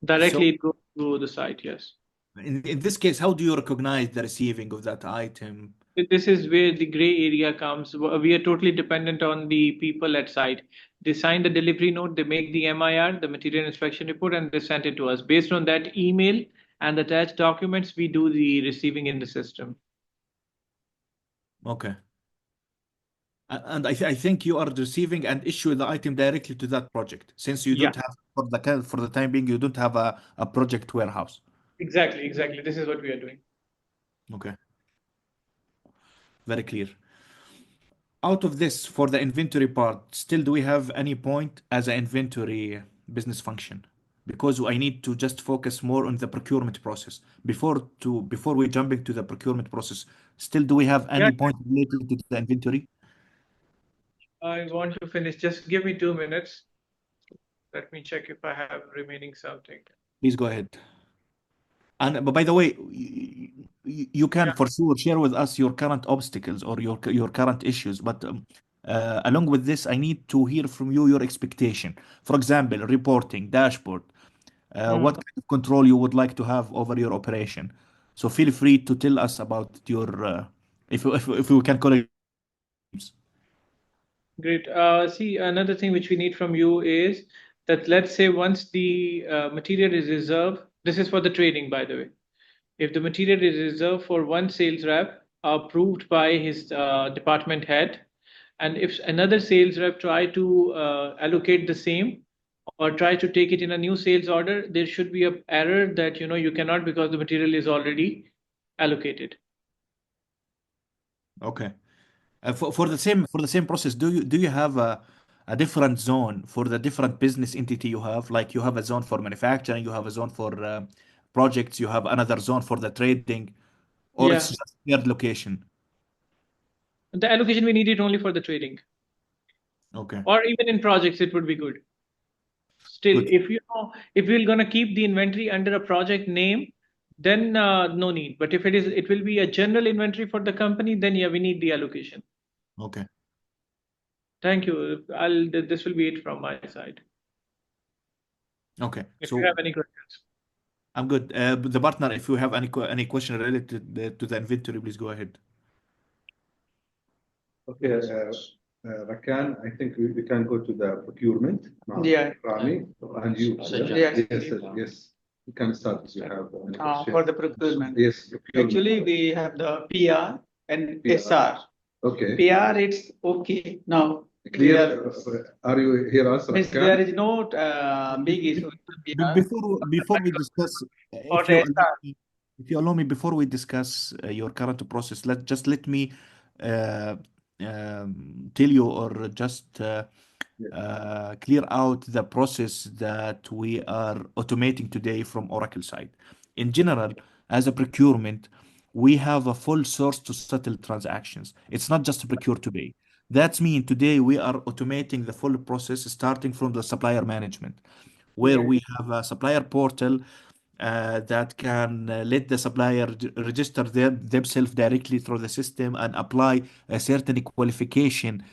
Directly it goes to the site, yes. In this case, how do you recognize the receiving of that item? This is where the gray area comes. We are totally dependent on the people at site. They sign the delivery note, they make the MIR, the material inspection report, and they send it to us. Based on that email and attached documents, we do the receiving in the system. Okay. And I think you are receiving and issue the item directly to that project, since you don't have for the time being you don't have a project warehouse. Exactly. This is what we are doing. Okay. Very clear. Out of this, for the inventory part, still do we have any point as an inventory business function? Because I need to just focus more on the procurement process. Before we jump into the procurement process, still do we have any point related to the inventory? I want to finish. Just give me 2 minutes. Let me check if I have remaining something. Please go ahead. And but by the way, you can for sure share with us your current obstacles or your current issues. But along with this, I need to hear from you your expectation. For example, reporting, dashboard, what kind of control you would like to have over your operation. So feel free to tell us about your, if we can call it. Great. See, another thing which we need from you is that, let's say, once the material is reserved, this is for the trading, by the way. If the material is reserved for one sales rep, approved by his department head, and if another sales rep try to allocate the same or try to take it in a new sales order, there should be an error that you cannot, because the material is already allocated. Okay. For the same process, do you have a different zone for the different business entity you have? Like you have a zone for manufacturing, you have a zone for projects, you have another zone for the trading, or it's just shared location? The allocation, we need it only for the trading. Okay. Or even in projects, it would be good. Still, Good. if we're gonna keep the inventory under a project name, then no need. But if it will be a general inventory for the company, then yeah, we need the allocation. Okay. Thank you. This will be it from my side. Okay. If So you have any questions. I'm good. The partner, if you have any question related to the inventory, please go ahead. Okay, Rakan, I think we can go to the procurement now. Yeah. Rami, and you. Yes. Yes. You can start if you have any question. For the procurement. Yes. Procurement. Actually, we have the PR and PR. SR. Okay. PR, it's okay now. Clear. Are you here, us, Means Rakan? there is no big issue with the PR. Before we discuss, Or the SR. if you allow me, before we discuss your current process, let me tell you or just clear out the process that we are automating today from Oracle side. In general, as a procurement, we have a full source to settle transactions. It's not just procure to pay. That means today we are automating the full process starting from the supplier management, where Yes. we have a supplier portal that can let the supplier register themselves directly through the system and apply a certain qualification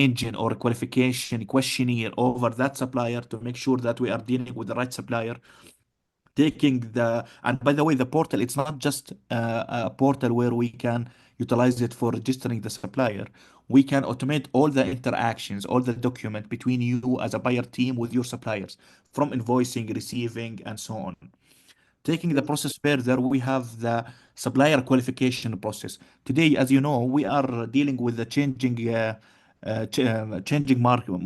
engine or qualification questionnaire over that supplier to make sure that we are dealing with the right supplier. And by the way, the portal, it's not just a portal where we can utilize it for registering the supplier. We can automate all the interactions, all the document between you as a buyer team with your suppliers, from invoicing, receiving, and so on. Taking the process further, we have the supplier qualification process. Today, as you know, we are dealing with the changing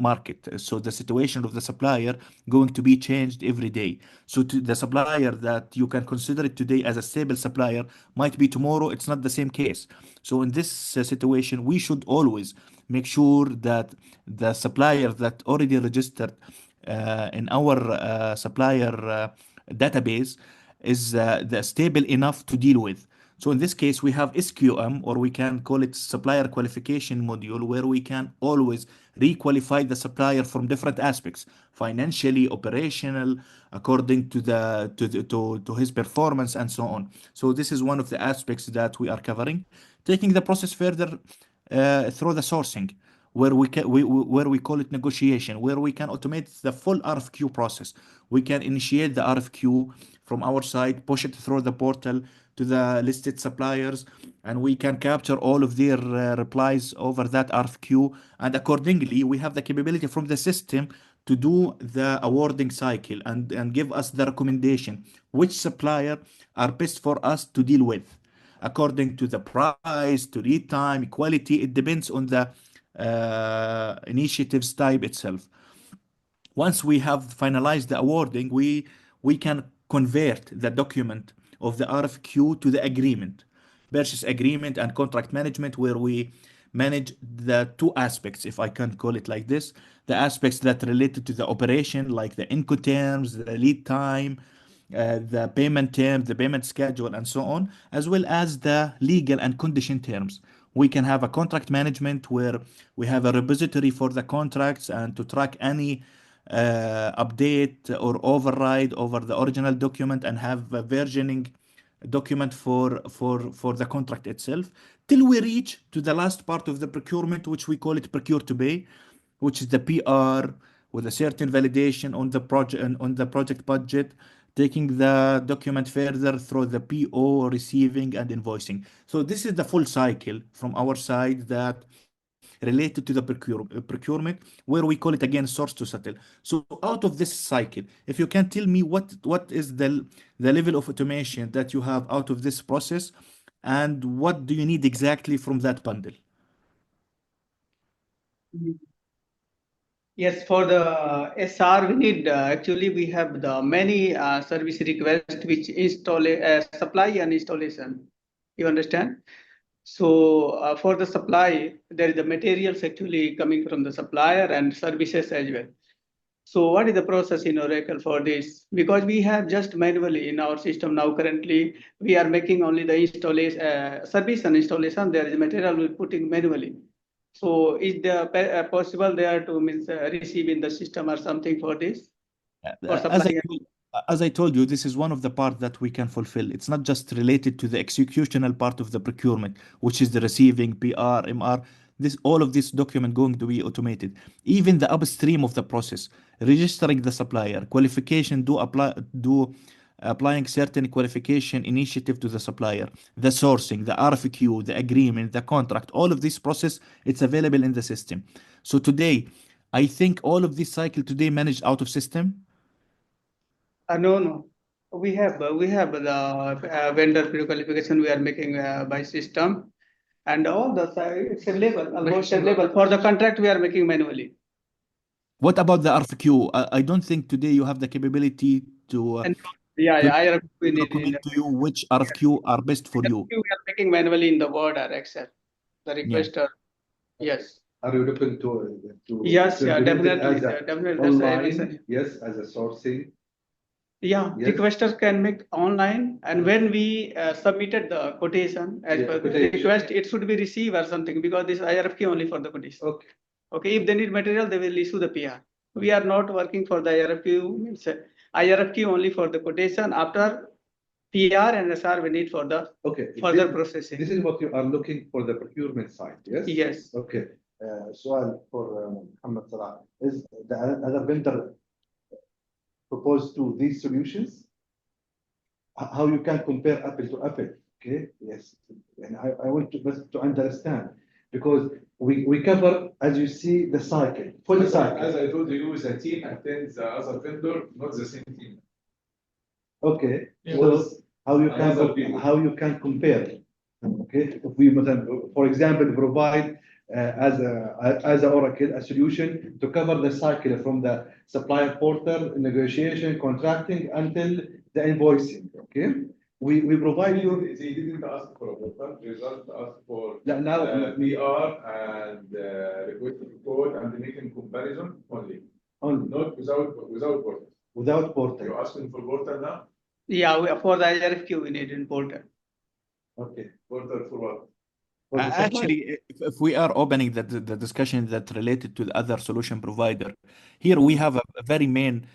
market. So the situation of the supplier going to be changed every day. So the supplier that you can consider it today as a stable supplier might be tomorrow. It's not the same case. So in this situation, we should always make sure that the supplier that already registered in our supplier database is stable enough to deal with. So in this case, we have SQM, or we can call it supplier qualification module, where we can always requalify the supplier from different aspects, financially, operational, according to to his performance, and so on. So this is one of the aspects that we are covering. Taking the process further through the sourcing, where we call it negotiation, where we can automate the full RFQ process. We can initiate the RFQ from our side, push it through the portal to the listed suppliers, and we can capture all of their replies over that RFQ. And accordingly, we have the capability from the system to do the awarding cycle and give us the recommendation which supplier are best for us to deal with according to the price, to lead time, quality. It depends on the initiatives type itself. Once we have finalized the awarding, we can convert the document of the RFQ to the agreement, purchase agreement and contract management, where we manage the two aspects, if I can call it like this, the aspects that related to the operation, like the Incoterms, the lead time, the payment term, the payment schedule, and so on, as well as the legal and condition terms. We can have a contract management where we have a repository for the contracts and to track any update or override over the original document, and have a versioning document for the contract itself, till we reach to the last part of the procurement, which we call it procure to pay, which is the PR with a certain validation on the project budget, taking the document further through the PO, receiving, and invoicing. So this is the full cycle from our side that related to the procurement, where we call it again source to settle. So out of this cycle, if you can tell me what is the level of automation that you have out of this process, and what do you need exactly from that bundle? Yes, for the SR, we need actually we have the many service requests which install supply and installation. You understand? So for the supply, there is the materials actually coming from the supplier and services as well. So what is the process in Oracle for this? Because we have just manually in our system now currently, we are making only the installation, service and installation. There is material we're putting manually. So is there possible there to receive in the system or something for this? For supplying? As I told you, this is one of the parts that we can fulfill. It's not just related to the executional part of the procurement, which is the receiving, PR, MR. All of this document going to be automated. Even the upstream of the process, registering the supplier, qualification, applying certain qualification initiative to the supplier, the sourcing, the RFQ, the agreement, the contract, all of this process, it's available in the system. So today, I think all of this cycle today managed out of system. No. We have the vendor pre-qualification we are making by system, and all the it's available, almost available. For the contract, we are making manually. What about the RFQ? I don't think today you have the capability to I recommend to you which RFQ are best for you. We are making manually in the Word or Excel. The requester, yes. Are you looking to Yes, implement it definitely, as a definitely. online? Yes, as a sourcing. Yeah, Yes. requesters can make online, and when we submitted the quotation as Yeah, per the quotation. request, it should be received or something, because this IRFQ only for the quotation. Okay. Okay, if they need material, they will issue the PR. We are not working for the IRFQ, means IRFQ only for the quotation. After PR and SR we need for the Okay. further This processing. is what you are looking for the procurement side, yes? Yes. Okay. سؤال for Muhammad Salah. Is the other vendor proposed to these solutions? How you can compare apple to apple? Okay. Yes. And I want to understand, because we cover, as you see, the cycle, full cycle. As I told you, the team attends the other vendor, not the same team. Okay. Yeah. So how Another people. you can compare? Okay. If we, for example, provide as a Oracle a solution to cover the cycle from the supplier portal, negotiation, contracting until the invoicing. Okay. We provide you. They didn't ask for a portal, they just asked for Now PR and request to code and making comparison only, not without portal. without portal. You're asking for portal now? Yeah, for the IRFQ we need in portal. Okay. Portal for what? For the supply. Actually, if we are opening the discussion that related to the other solution provider, here we have a very main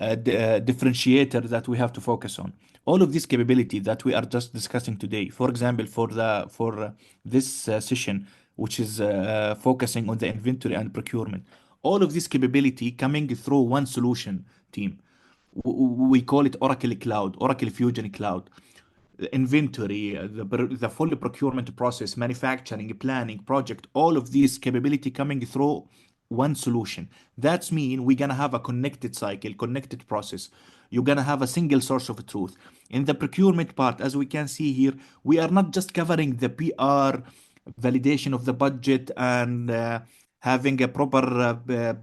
differentiator that we have to focus on. All of this capability that we are just discussing today, for example, for this session, which is focusing on the inventory and procurement, all of this capability coming through one solution team. We call it Oracle Cloud, Oracle Fusion Cloud. The inventory, the full procurement process, manufacturing, planning, project, all of these capability coming through one solution. That's mean we're gonna have a connected cycle, connected process. You're gonna have a single source of truth. In the procurement part, as we can see here, we are not just covering the PR validation of the budget and having a proper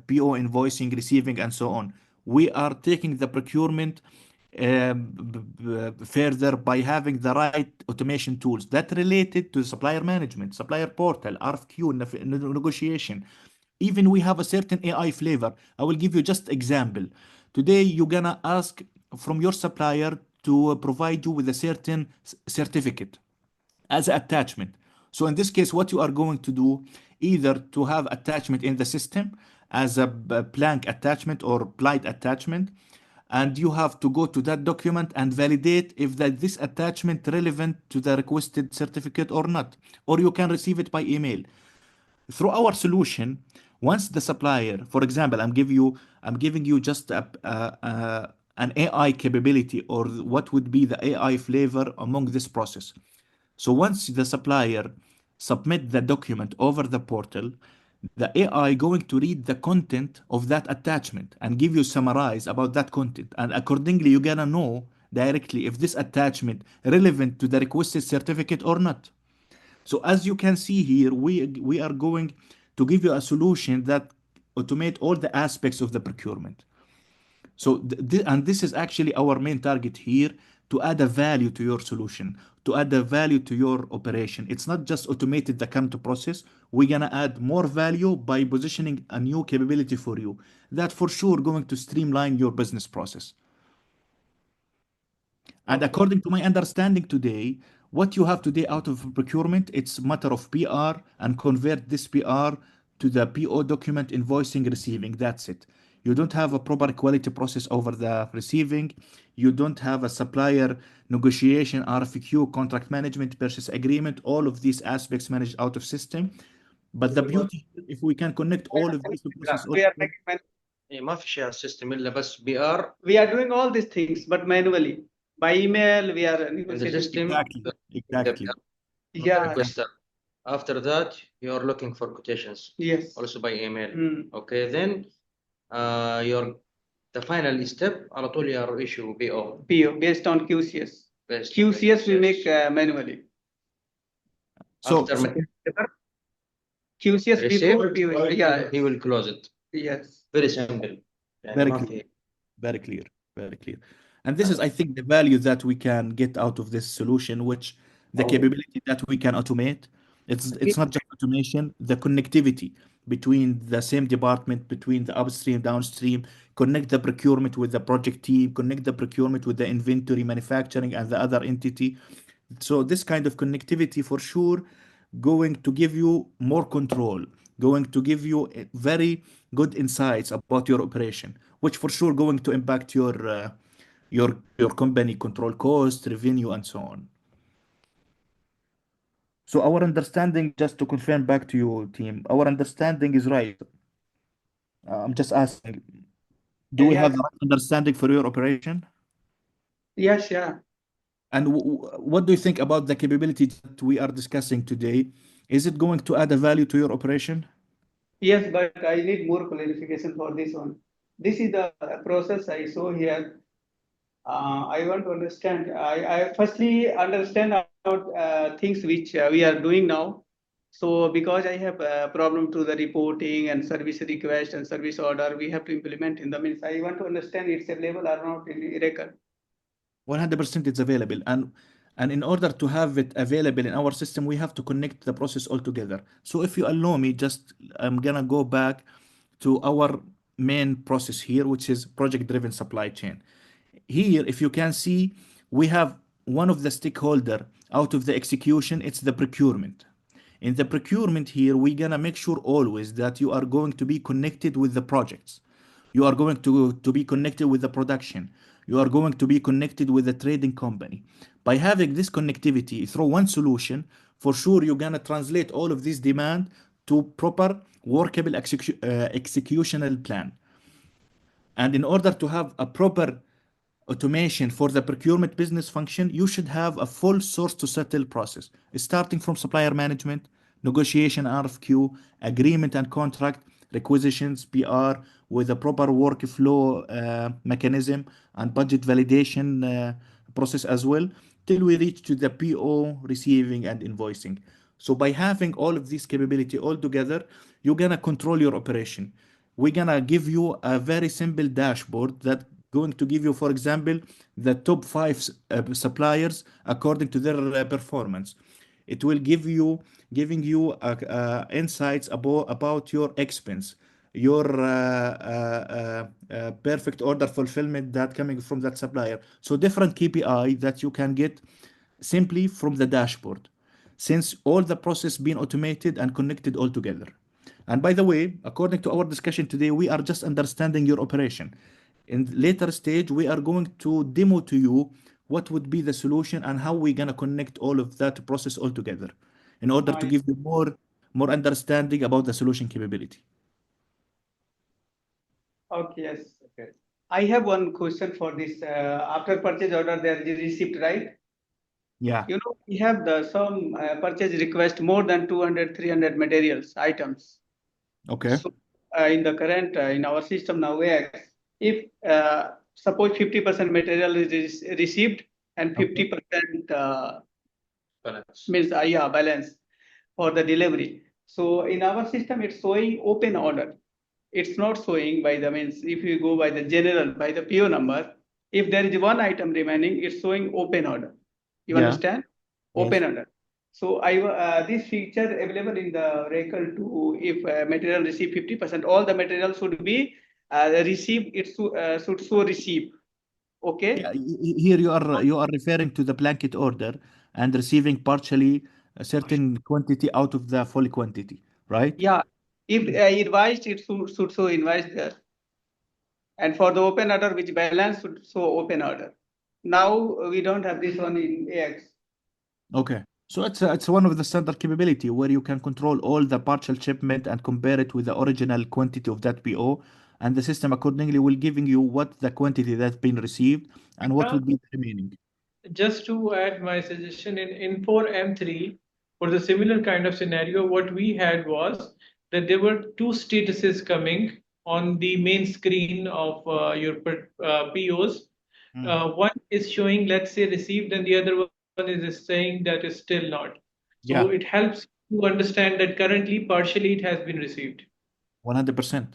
PO invoicing, receiving, and so on. We are taking the procurement further by having the right automation tools that related to supplier management, supplier portal, RFQ, negotiation. Even we have a certain AI flavor. I will give you just example. Today, you're gonna ask from your supplier to provide you with a certain certificate as an attachment. So in this case, what you are going to do, either to have attachment in the system as a blank attachment or blind attachment, and you have to go to that document and validate if this attachment relevant to the requested certificate or not, or you can receive it by email. Through our solution, once the supplier, for example, I'm giving you just an AI capability, or what would be the AI flavor among this process. So once the supplier submit the document over the portal, the AI going to read the content of that attachment and give you summarize about that content. And accordingly, you're gonna know directly if this attachment relevant to the requested certificate or not. So as you can see here, we are going to give you a solution that automate all the aspects of the procurement. So and this is actually our main target here, to add a value to your solution, to add a value to your operation. It's not just automated the current process. We're gonna add more value by positioning a new capability for you that for sure going to streamline your business process. And according to my understanding today, what you have today out of procurement, it's a matter of PR and convert this PR to the PO document, invoicing, receiving. That's it. You don't have a proper quality process over the receiving. You don't have a supplier negotiation, RFQ, contract management, purchase agreement, all of these aspects managed out of system. But the beauty, if we can connect all of these processes, We are making ما في شيء على السيستم الا بس بي ار. we are doing all these things, but manually. By email, we are in the negotiating. system. Exactly. Yeah. Requester. After that, you are looking for quotations. Yes. Also by email. Mm. Then the final step على طول you are issue PO. PO based on QCS. QCS we make manually. So, After QCS before receive, PO. Yeah. he will close it. Yes. Very simple. Very clear. Very clear. Very clear. And this is, I think, the value that we can get out of this solution, which the capability that we can automate. It's not just automation, the connectivity between the same department, between the upstream, downstream, connect the procurement with the project team, connect the procurement with the inventory, manufacturing, and the other entity. So this kind of connectivity for sure going to give you more control, going to give you very good insights about your operation, which for sure going to impact your company control cost, revenue, and so on. So our understanding, just to confirm back to you, team, our understanding is right. I'm just asking, do we have Yes, the right understanding for your operation? yes, yeah. And what do you think about the capability that we are discussing today? Is it going to add a value to your operation? Yes, but I need more clarification for this one. This is the process I saw here. I want to understand. I firstly understand about things which we are doing now. So because I have a problem to the reporting and service request and service order, we have to implement in the means. I want to understand it's available or not in Oracle. 100% it's available, and in order to have it available in our system we have to connect the process all together. So if you allow me, just I'm gonna go back to our main process here, which is project driven supply chain. Here if you can see, we have one of the stakeholder out of the execution, it's the procurement. In the procurement here, we're gonna make sure always that you are going to be connected with the projects. You are going to be connected with the production. You are going to be connected with the trading company. By having this connectivity through one solution, for sure you're gonna translate all of this demand to proper workable executional plan. And in order to have a proper automation for the procurement business function, you should have a full source to settle process, starting from supplier management, negotiation, RFQ, agreement and contract, requisitions, PR, with a proper workflow mechanism and budget validation process as well, till we reach to the PO, receiving and invoicing. So by having all of these capability all together, you're gonna control your operation. We're gonna give you a very simple dashboard that going to give you, for example, the top five suppliers according to their performance. It will giving you insights about your expense, your perfect order fulfillment that coming from that supplier. So different KPI that you can get simply from the dashboard, since all the process being automated and connected all together. And by the way, according to our discussion today, we are just understanding your operation. In later stage, we are going to demo to you what would be the solution and how we're gonna connect all of that process all together in order to I, give you more understanding about the solution capability. okay, yes. Okay. I have one question for this. After purchase order, there is receipt, right? Yeah. You know, we have some purchase request more than 200, 300 materials, items. Okay. So in the current, in our system now, if suppose 50% material is received and 50% Balance. means yeah, balance for the delivery. So in our system, it's showing open order. It's not showing by the means, if you go by the general, by the PO number, if there is one item remaining, it's showing open order. You Yeah. understand? Yes. Open order. So this feature available in the Oracle to if material receive 50%, all the material should be received. It should show receive. Okay. Yeah, here you are referring to the blanket order and receiving partially a certain quantity out of the full quantity, right? Yeah. If invoiced, it should show invoice there. And for the open order, which balance should show open order. Now we don't have this one in AX. Okay. So it's one of the standard capability where you can control all the partial shipment and compare it with the original quantity of that PO, and the system accordingly will giving you what the quantity that's been received and what would be the remaining. Just to add my suggestion, in 4M3, for the similar kind of scenario, what we had was that there were two statuses coming on the main screen of your POs. One is showing, let's say, received, and the other one is saying that is still not. Yeah, So it helps to understand that currently, partially, it has been received. 100%.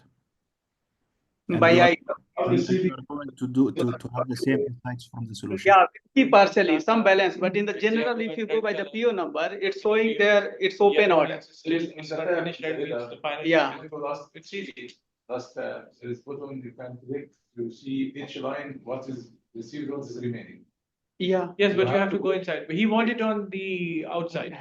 And by you are, item. and you are going to have the same insights from the solution. Yeah, we partially some balance, but in the general, if you go by the PO number, it's showing there it's open order. Yeah. It's easy. Last is bottom you can click to see each line what is received, what is remaining. Yeah. Yes, but you have to go inside. But he wanted on the outside.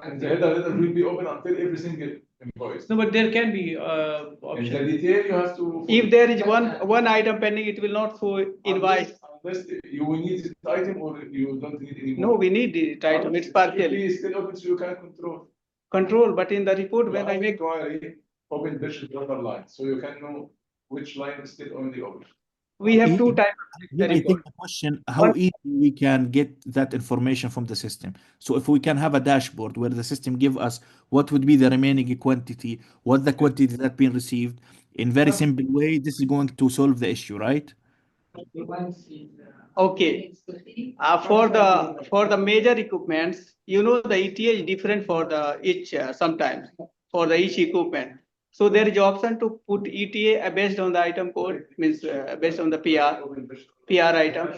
And the header will be open until every single invoice. No, but there can be In option. the detail, you have to. If there is one item pending, it will not show invoice. Unless you will need the item or you don't need any No, more. we need the item. It's partially It's still open, so you can control. control, but in the report You when I have make query open purchase order line, so you can know which line is still only open. we have two types. Here I think the question, how easy we can get that information from the system. So if we can have a dashboard where the system give us what would be the remaining quantity, what the quantity that been received, in very simple way, this is going to solve the issue, right? Okay. For the major equipments, you know the ETA is different for the each sometimes for the each equipment. So there is option to put ETA based on the item code, means based on the PR item.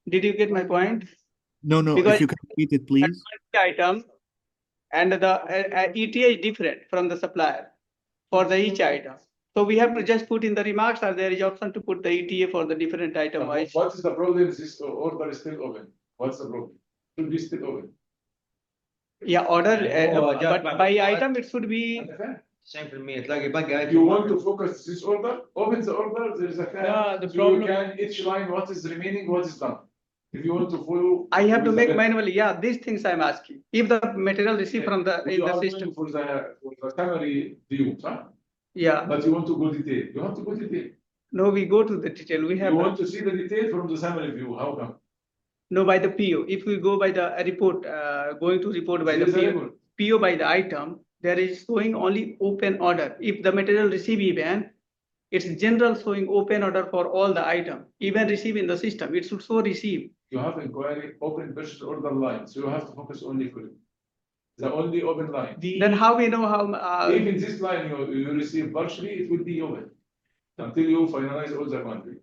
Did you get my point? No, Because if you can repeat it, please. item and the ETA is different from the supplier for the each item. So we have to just put in the remarks, or there is option to put the ETA for the different item wise. What is the problem? This order is still open. What's the problem? Should be still open. Yeah, order, but by item it should be. Same for me. تلاقي باقي If you want to focus this order, open the order. There is a Yeah, the so problem- you can each line what is remaining, what is done. If you want to follow, I have to with make the- manually. Yeah, these things I'm asking. If the material received from the You in the are system. going for the summary view, huh? Yeah. But you want to go detail. You have to go detail. No, we go to the detail. We have You want to see the detail from the summary view. How come? no by the PO. If we go by the report, going to report by the There is a PO, report. PO by the item, there is showing only open order. If the material receive even, it's general showing open order for all the item. Even receive in the system, it should show receive. You have inquiry open purchase order line, so you have to focus only for it. The only open line. Then how we know how? If in this line you receive partially, it will be open until you finalize all the quantity.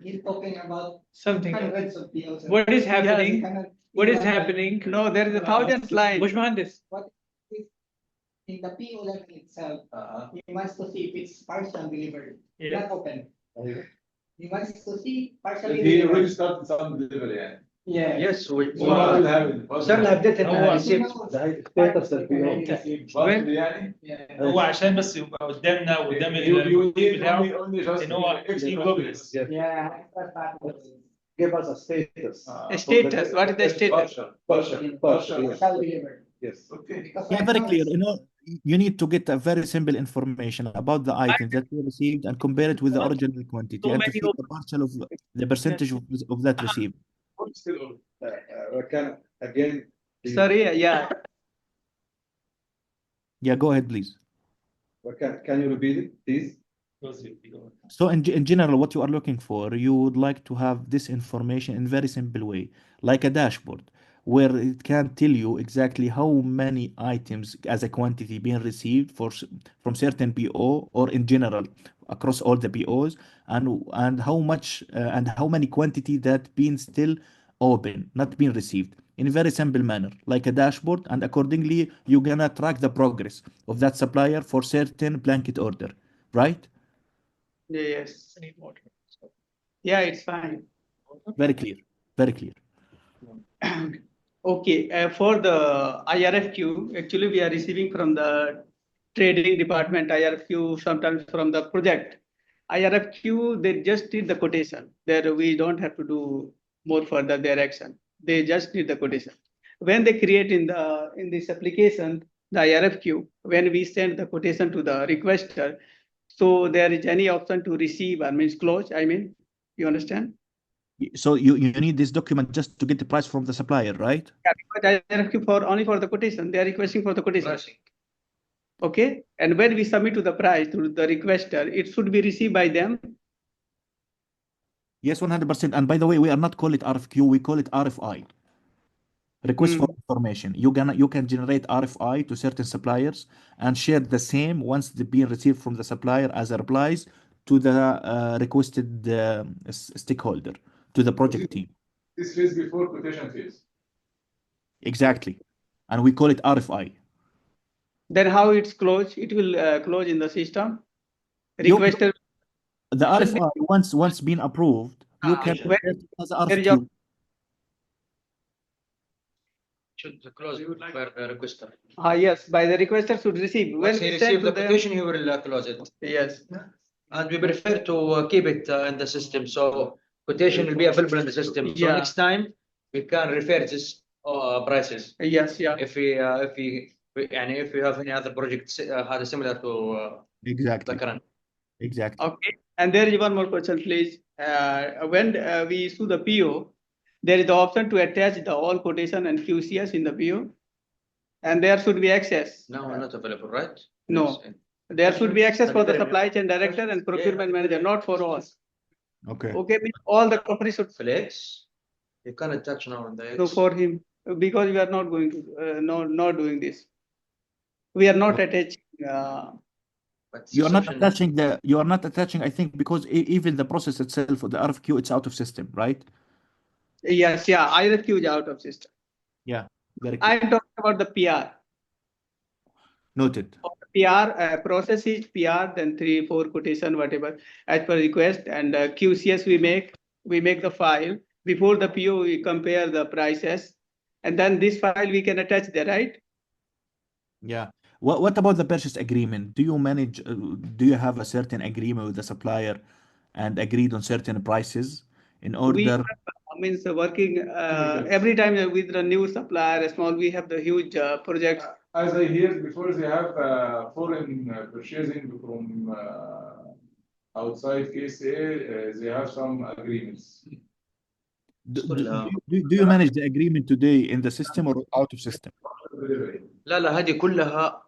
He's talking about Something. hundreds of POs. What is happening? Cannot- What is happening? No, there is a thousand line. Bushmahandis. In the PO level itself, he wants to see if it's partial delivery, not open. He wants to see partially He already delivered. started some delivery. Yeah. Yeah. Yes, we So what will happen? What will صرنا happen? بديت No, ريسيفت status of PO. Partially يعني. Yeah. هو عشان بس يبقى قدامنا وقدام You need بتاعه only just ان هو extra progress. Yeah. Give us a status. Status. What is the status? Partial. Partial delivered. Yes. Okay. Because Yeah, right very now clear. it's- You know, you need to get a very simple information about the item that you received and compare it with the original quantity So and to many see the partial of the percentage of that received. Still open. Can again. Sorry, yeah. Yeah, go ahead, please. Can you repeat it, please? So in general, what you are looking for, you would like to have this information in very simple way, like a dashboard, where it can tell you exactly how many items as a quantity being received from certain PO or in general across all the POs, and how much and how many quantity that being still open, not being received, in a very simple manner, like a dashboard, and accordingly you're gonna track the progress of that supplier for certain blanket order, right? Yes. Yeah, it's fine. Very clear. Very clear. Okay, for the IRFQ, actually we are receiving from the trading department IRFQ, sometimes from the project. IRFQ, they just did the quotation. There we don't have to do more further their action. They just did the quotation. When they create in this application, the IRFQ, when we send the quotation to the requester, so there is any option to receive or means close, I mean, you understand? So you need this document just to get the price from the supplier, right? Yeah, because IRFQ for only for the quotation, they are requesting for the quotation. Okay, and when we submit to the price to the requester, it should be received by them. Yes, 100%. And by the way, we are not call it RFQ, we call it RFI. Request for information. You can generate RFI to certain suppliers and share the same once they being received from the supplier as a replies to the requested stakeholder, to the project team. This phase before quotation phase. Exactly. And we call it RFI. Then how it's closed? It will close in the system. You- Requester. The RFI, once been approved, you can when- convert it as there is your- RFQ. Should close for the requester. Yes, by the requester should receive. When Once he we send receive to the them- quotation, he will close it. Yes. And we prefer to keep it in the system, so quotation will be available in the system. So Yeah. next time we can refer this prices. Yes, yeah. If we have any other project had similar to the Exactly. current. Exactly. Okay. And there is one more question, please. When we issue the PO, there is the option to attach the all quotation and QCS in the PO, and there should be access. No, not available, right? No. Yes. There should be access for the supply chain director and procurement manager, not for all. Okay. Okay, all the companies should Flex, you cannot touch now on the do X. for him, because we are not going to, not doing this. We are not attaching. But You are not exception- attaching, I think, because even the process itself for the RFQ, it's out of system, right? Yes, yeah, IRFQ is out of system. Yeah. Very good. I'm talking about the PR. Noted. PR process is PR, then 3-4 quotation, whatever, as per request, and QCS we make the file. Before the PO, we compare the prices, and then this file we can attach there, right? Yeah. What about the purchase agreement? Do you manage, do you have a certain agreement with the supplier and agreed on certain prices in We order? means working every time with the new supplier, small, we have the huge projects. As I heard before, they have foreign purchasing from outside KSA. They have some agreements. Do you manage the agreement today in the system or out of system? لا هذه كلها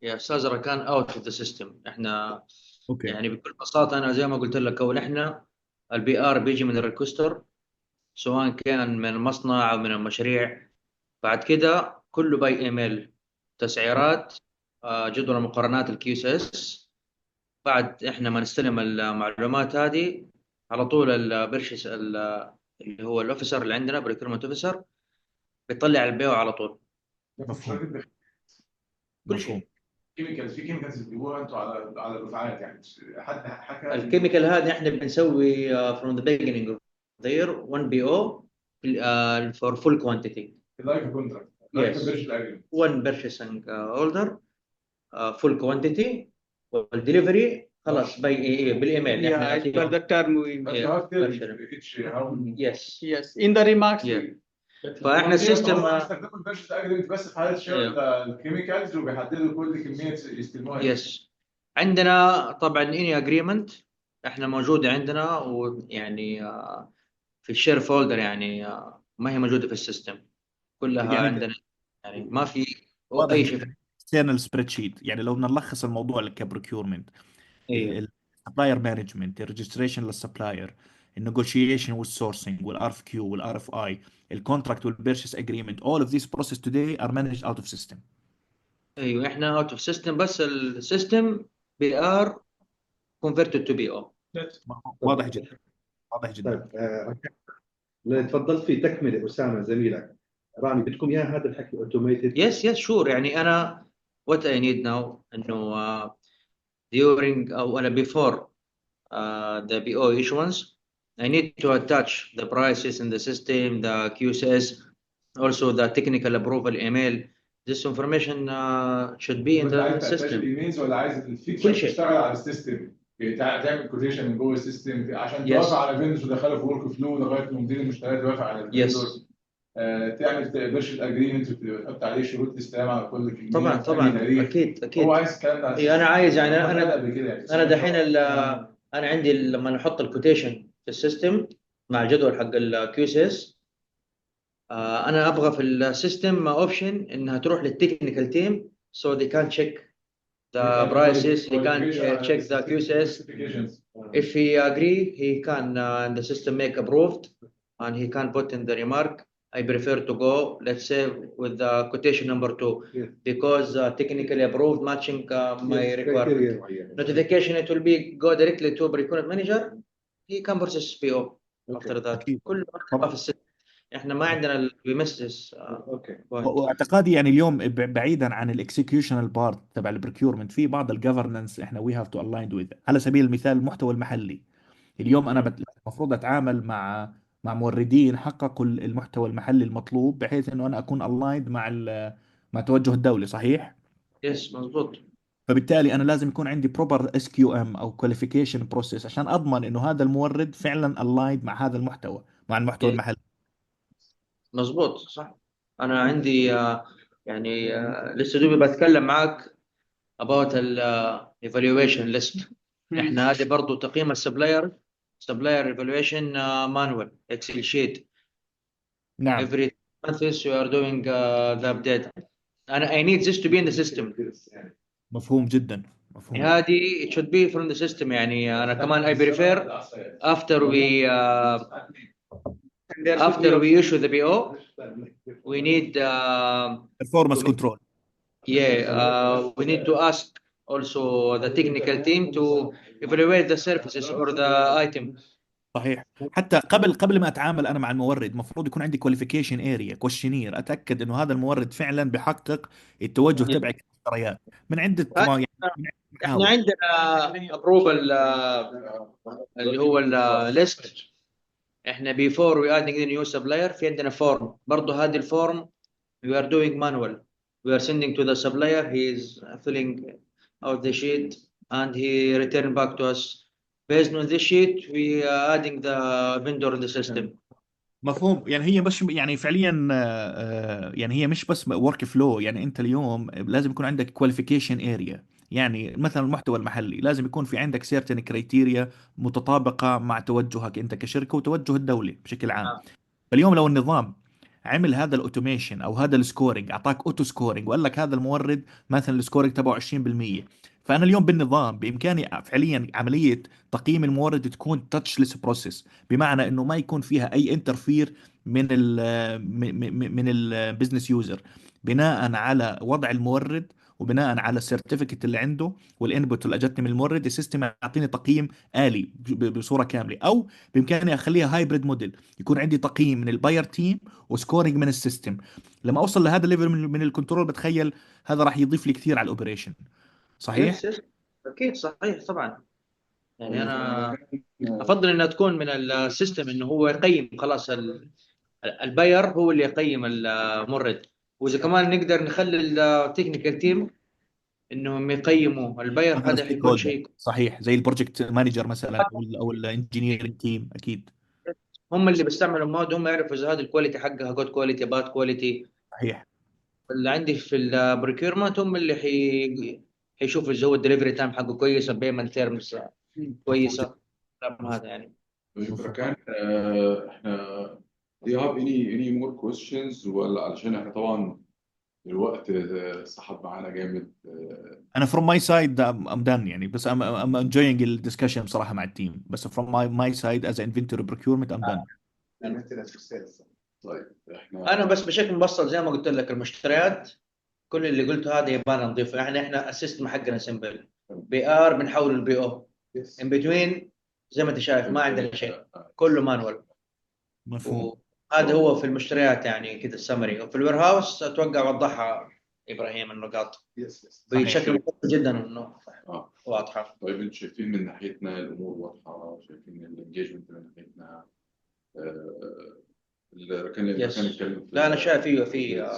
يا استاذ ركان اوت اوف ذا سيستم. احنا Okay. يعني بكل بساطه انا زي ما قلت لك اول، احنا البي ار بيجي من الريكوستر سواء كان من المصنع او من المشاريع. بعد كده كله باي ايميل، تسعيرات، جدول المقارنات الكيو اس اس. بعد احنا ما نستلم المعلومات هذه على طول البرشس اللي هو الاوفيسر اللي عندنا بريكرومنت اوفيسر بيطلع البيو على طول. مفهوم. كل شيء. كيميكالز، في كيميكالز بتجيبوها انتوا على الدفعات، يعني حد حكى الكيميكال هذه احنا بنسوي from the beginning of the year 1 BO for full quantity. لايك كونتراكت، Yes. one purchasing order full quantity والدليفري خلاص بالايميل. Yeah, as per the term we. Yes. Yes, in the remarks. Yeah. فاحنا السيستم استخدموا البيرشيز اجريمنت بس في حاله شغل الكيميكالز وبيحددوا كل كميه يستلموها. يس. عندنا طبعا اني اجريمنت احنا موجوده عندنا، ويعني في الشير فولدر، يعني ما هي موجوده في السيستم كلها يعني عندنا، يعني ما في واضح اي شيء. external spreadsheet. يعني لو نلخص الموضوع كبروكيورمنت، السبلاير مانجمنت، الريجستريشن للسبلاير، النيغوشيشن والسورسنج والار اف كيو والار اف اي، الكونتراكت والبيرشيس اجريمنت، all of these process today are managed out of system. ايوه احنا اوت اوف سيستم، بس السيستم بي ار converted to BO. واضح جدا. واضح جدا. طيب تفضلت في تكمله اسامه زميلك رامي، بدكم اياه هذا الحكي اوتوميتد؟ يس شور. يعني انا what I need now انه during او انا before the BO issuance I need to attach the prices in the system, the QCS, also the technical approval email. This information should be in the system. الايميلز ولا عايز الفيكشر كل شيء. تشتغل على السيستم، تعمل كوتيشن من جوه السيستم عشان Yes. توافق على فيندرز ودخله في ورك فلو لغايه ما مدير المشتريات يوافق على الفيندرز. تعمل بيرشيز اجريمنت وتحط عليه شروط استلام على كل كميه. طبعا اكيد هو عايز الكلام ده. انا عايز، يعني يعني انا دحين انا عندي لما نحط الكوتيشن في السيستم مع الجدول حق الكيو سي اس، انا ابغى في السيستم اوبشن انها تروح للتكنيكال تيم so they can check the prices, he can check the QCS. If he agree, he can in the system make approved and he can put in the remark I prefer to go, let's say, with the quotation number 2 Yes. because technically approved, matching my Yes, requirement. criteria معينة. Notification, it will be go directly to procurement manager. He can process PO after that. أكيد. كل ما في السيستم. احنا ما عندنا المسس. اوكي. واعتقادي يعني اليوم بعيدا عن الاكسكيوشنال بارت تبع البريكيورمنت في بعض الجفرنس احنا وي هاف تو الايند وذ. على سبيل المثال المحتوى المحلي. اليوم انا المفروض اتعامل مع موردين حققوا المحتوى المحلي المطلوب بحيث انه انا اكون الايند مع توجه الدولة. صحيح؟ يس مظبوط. فبالتالي انا لازم يكون عندي بروبر اس كيو ام او كواليفيكيشن بروسيس عشان اضمن انه هذا المورد فعلا الايند مع هذا المحتوى، مع المحتوى المحلي. مظبوط صح. انا عندي يعني لسه دوبي بتكلم معك about ال evaluation list. احنا هذه برضو تقييم السبلاير evaluation manual Excel sheet. نعم. Every month you are doing the update. I need this to be in the system. مفهوم جدا. مفهوم. هذه it should be from the system. يعني أنا كمان I prefer after we issue the PO we need performance control. we need to ask also the technical team to evaluate the services or the item. صحيح. حتى قبل ما اتعامل انا مع المورد المفروض يكون عندي كواليفيكيشن اريا كويشنير اتاكد انه هذا المورد فعلا بحقق التوجه تبعي كمشتريات من عده يعني احنا عندنا ابروفل اللي هو الليست. احنا before we adding the new supplier في عندنا فورم برضه. هذه الفورم we are doing manual. We are sending to the supplier. He is filling out the sheet and he return back to us. Based on this sheet, we are adding the vendor in the system. مفهوم. يعني هي مش يعني فعليا يعني هي مش بس ورك فلو. يعني انت اليوم لازم يكون عندك كواليفيكيشن اريا. يعني مثلا المحتوى المحلي لازم يكون في عندك سيرتن كريتيريا متطابقه مع توجهك انت كشركه وتوجه الدوله بشكل عام. فاليوم لو النظام عمل هذا الاوتوميشن او هذا السكورينج، اعطاك اوتو سكورينج وقال لك هذا المورد مثلا السكورينج تبعه 20%، فانا اليوم بالنظام بامكاني فعليا عمليه تقييم المورد تكون تاتشلس بروسيس، بمعنى انه ما يكون فيها اي انترفير من البزنس يوزر، بناء على وضع المورد وبناء على السيرتيفيكت اللي عنده والانبوت اللي اجتني من المورد السيستم يعطيني تقييم آلي بصوره كامله. او بامكاني اخليها هايبريد موديل، يكون عندي تقييم من الباير تيم وسكورينج من السيستم. لما اوصل لهذا الليفل من الكنترول بتخيل هذا راح يضيف لي كثير على الاوبريشن. صحيح؟ Yes, yes. اكيد صحيح طبعا. يعني انا افضل انها تكون من السيستم انه هو يقيم خلاص. الباير هو اللي يقيم المورد. واذا كمان نقدر نخلي التكنيكال تيم انهم يقيموا الباير هذا حيكون شيء. صحيح، زي البروجكت مانجر مثلا او الانجينيرنج تيم. اكيد هم اللي بيستعملوا المواد، هم يعرفوا اذا هذه الكواليتي حقها جود كواليتي باد كواليتي. صحيح. اللي عندي في البريكيرمنت هم اللي حيشوفوا اذا هو الدليفري تايم حقه كويس، البيمنت تيرمز كويسه. هذا يعني. كان احنا do you have any more questions ولا علشان احنا طبعا الوقت سحب معانا جامد. انا from my side I'm done يعني. بس I'm enjoying الدiscussion بصراحه مع التيم. بس from my side as inventory procurement I'm done. طيب احنا انا بس بشكل مبسط زي ما قلت لك المشتريات كل اللي قلته هذا يبغى نضيفه. احنا السيستم حقنا سمبل PR بنحول البي او ان بتوين زي ما انت شايف ما عندنا شيء، كله مانوال. مفهوم. هذا هو في المشتريات يعني كذا السمري. وفي الوير هاوس اتوقع وضحها ابراهيم النقاط بشكل مبسط جدا انه واضحه. طيب انتوا شايفين من ناحيتنا الامور واضحه؟ شايفين الانجيجمنت من ناحيتنا كان يتكلم لا انا شايف في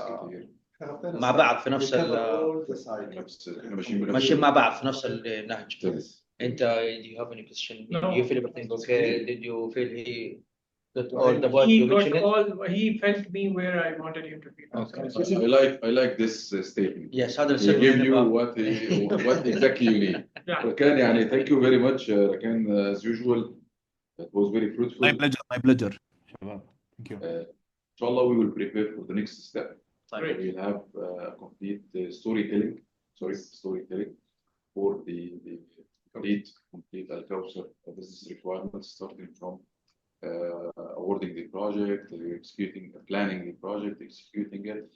مع بعض في نفس احنا ماشيين مع بعض في نفس النهج. انت do you have any position? No. You feel everything okay? Did you feel he got all the points you mentioned? He felt me where I wanted him to be. Okay. I like this statement. Yes, هذا He give you what exactly you need. كان يعني thank you very much. كان as usual it was very fruitful. My pleasure. Thank you. إن شاء الله we will prepare for the next step. Great. We'll have complete storytelling for the complete Al-Kawthar business requirements starting from awarding the project, planning the project, executing it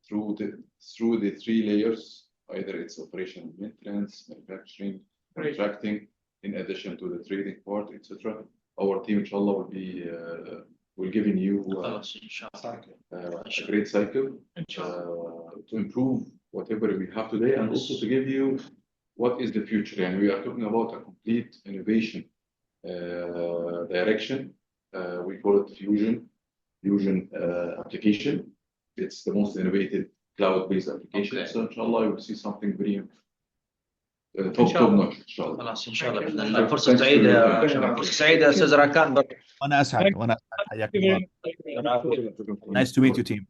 through the 3 layers. Either it's operational maintenance, manufacturing, contracting, in addition to the trading part, etc. Our team, inshallah, will giving you a great cycle to improve whatever we have today, and also to give you what is the future. And we are talking about a complete innovation direction. We call it fusion application. It's the most innovative cloud-based application. Okay. So inshallah, you will see something very top notch. Inshallah. خلاص ان شاء الله باذن الله. فرصه سعيده يا شباب، فرصه سعيده استاذ راكان. وانا اسعد حياك الله. Nice to meet you, team.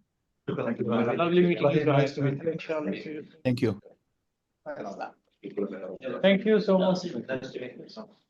Lovely meeting you guys. Thank you. Thank you so much. Nice to meet you.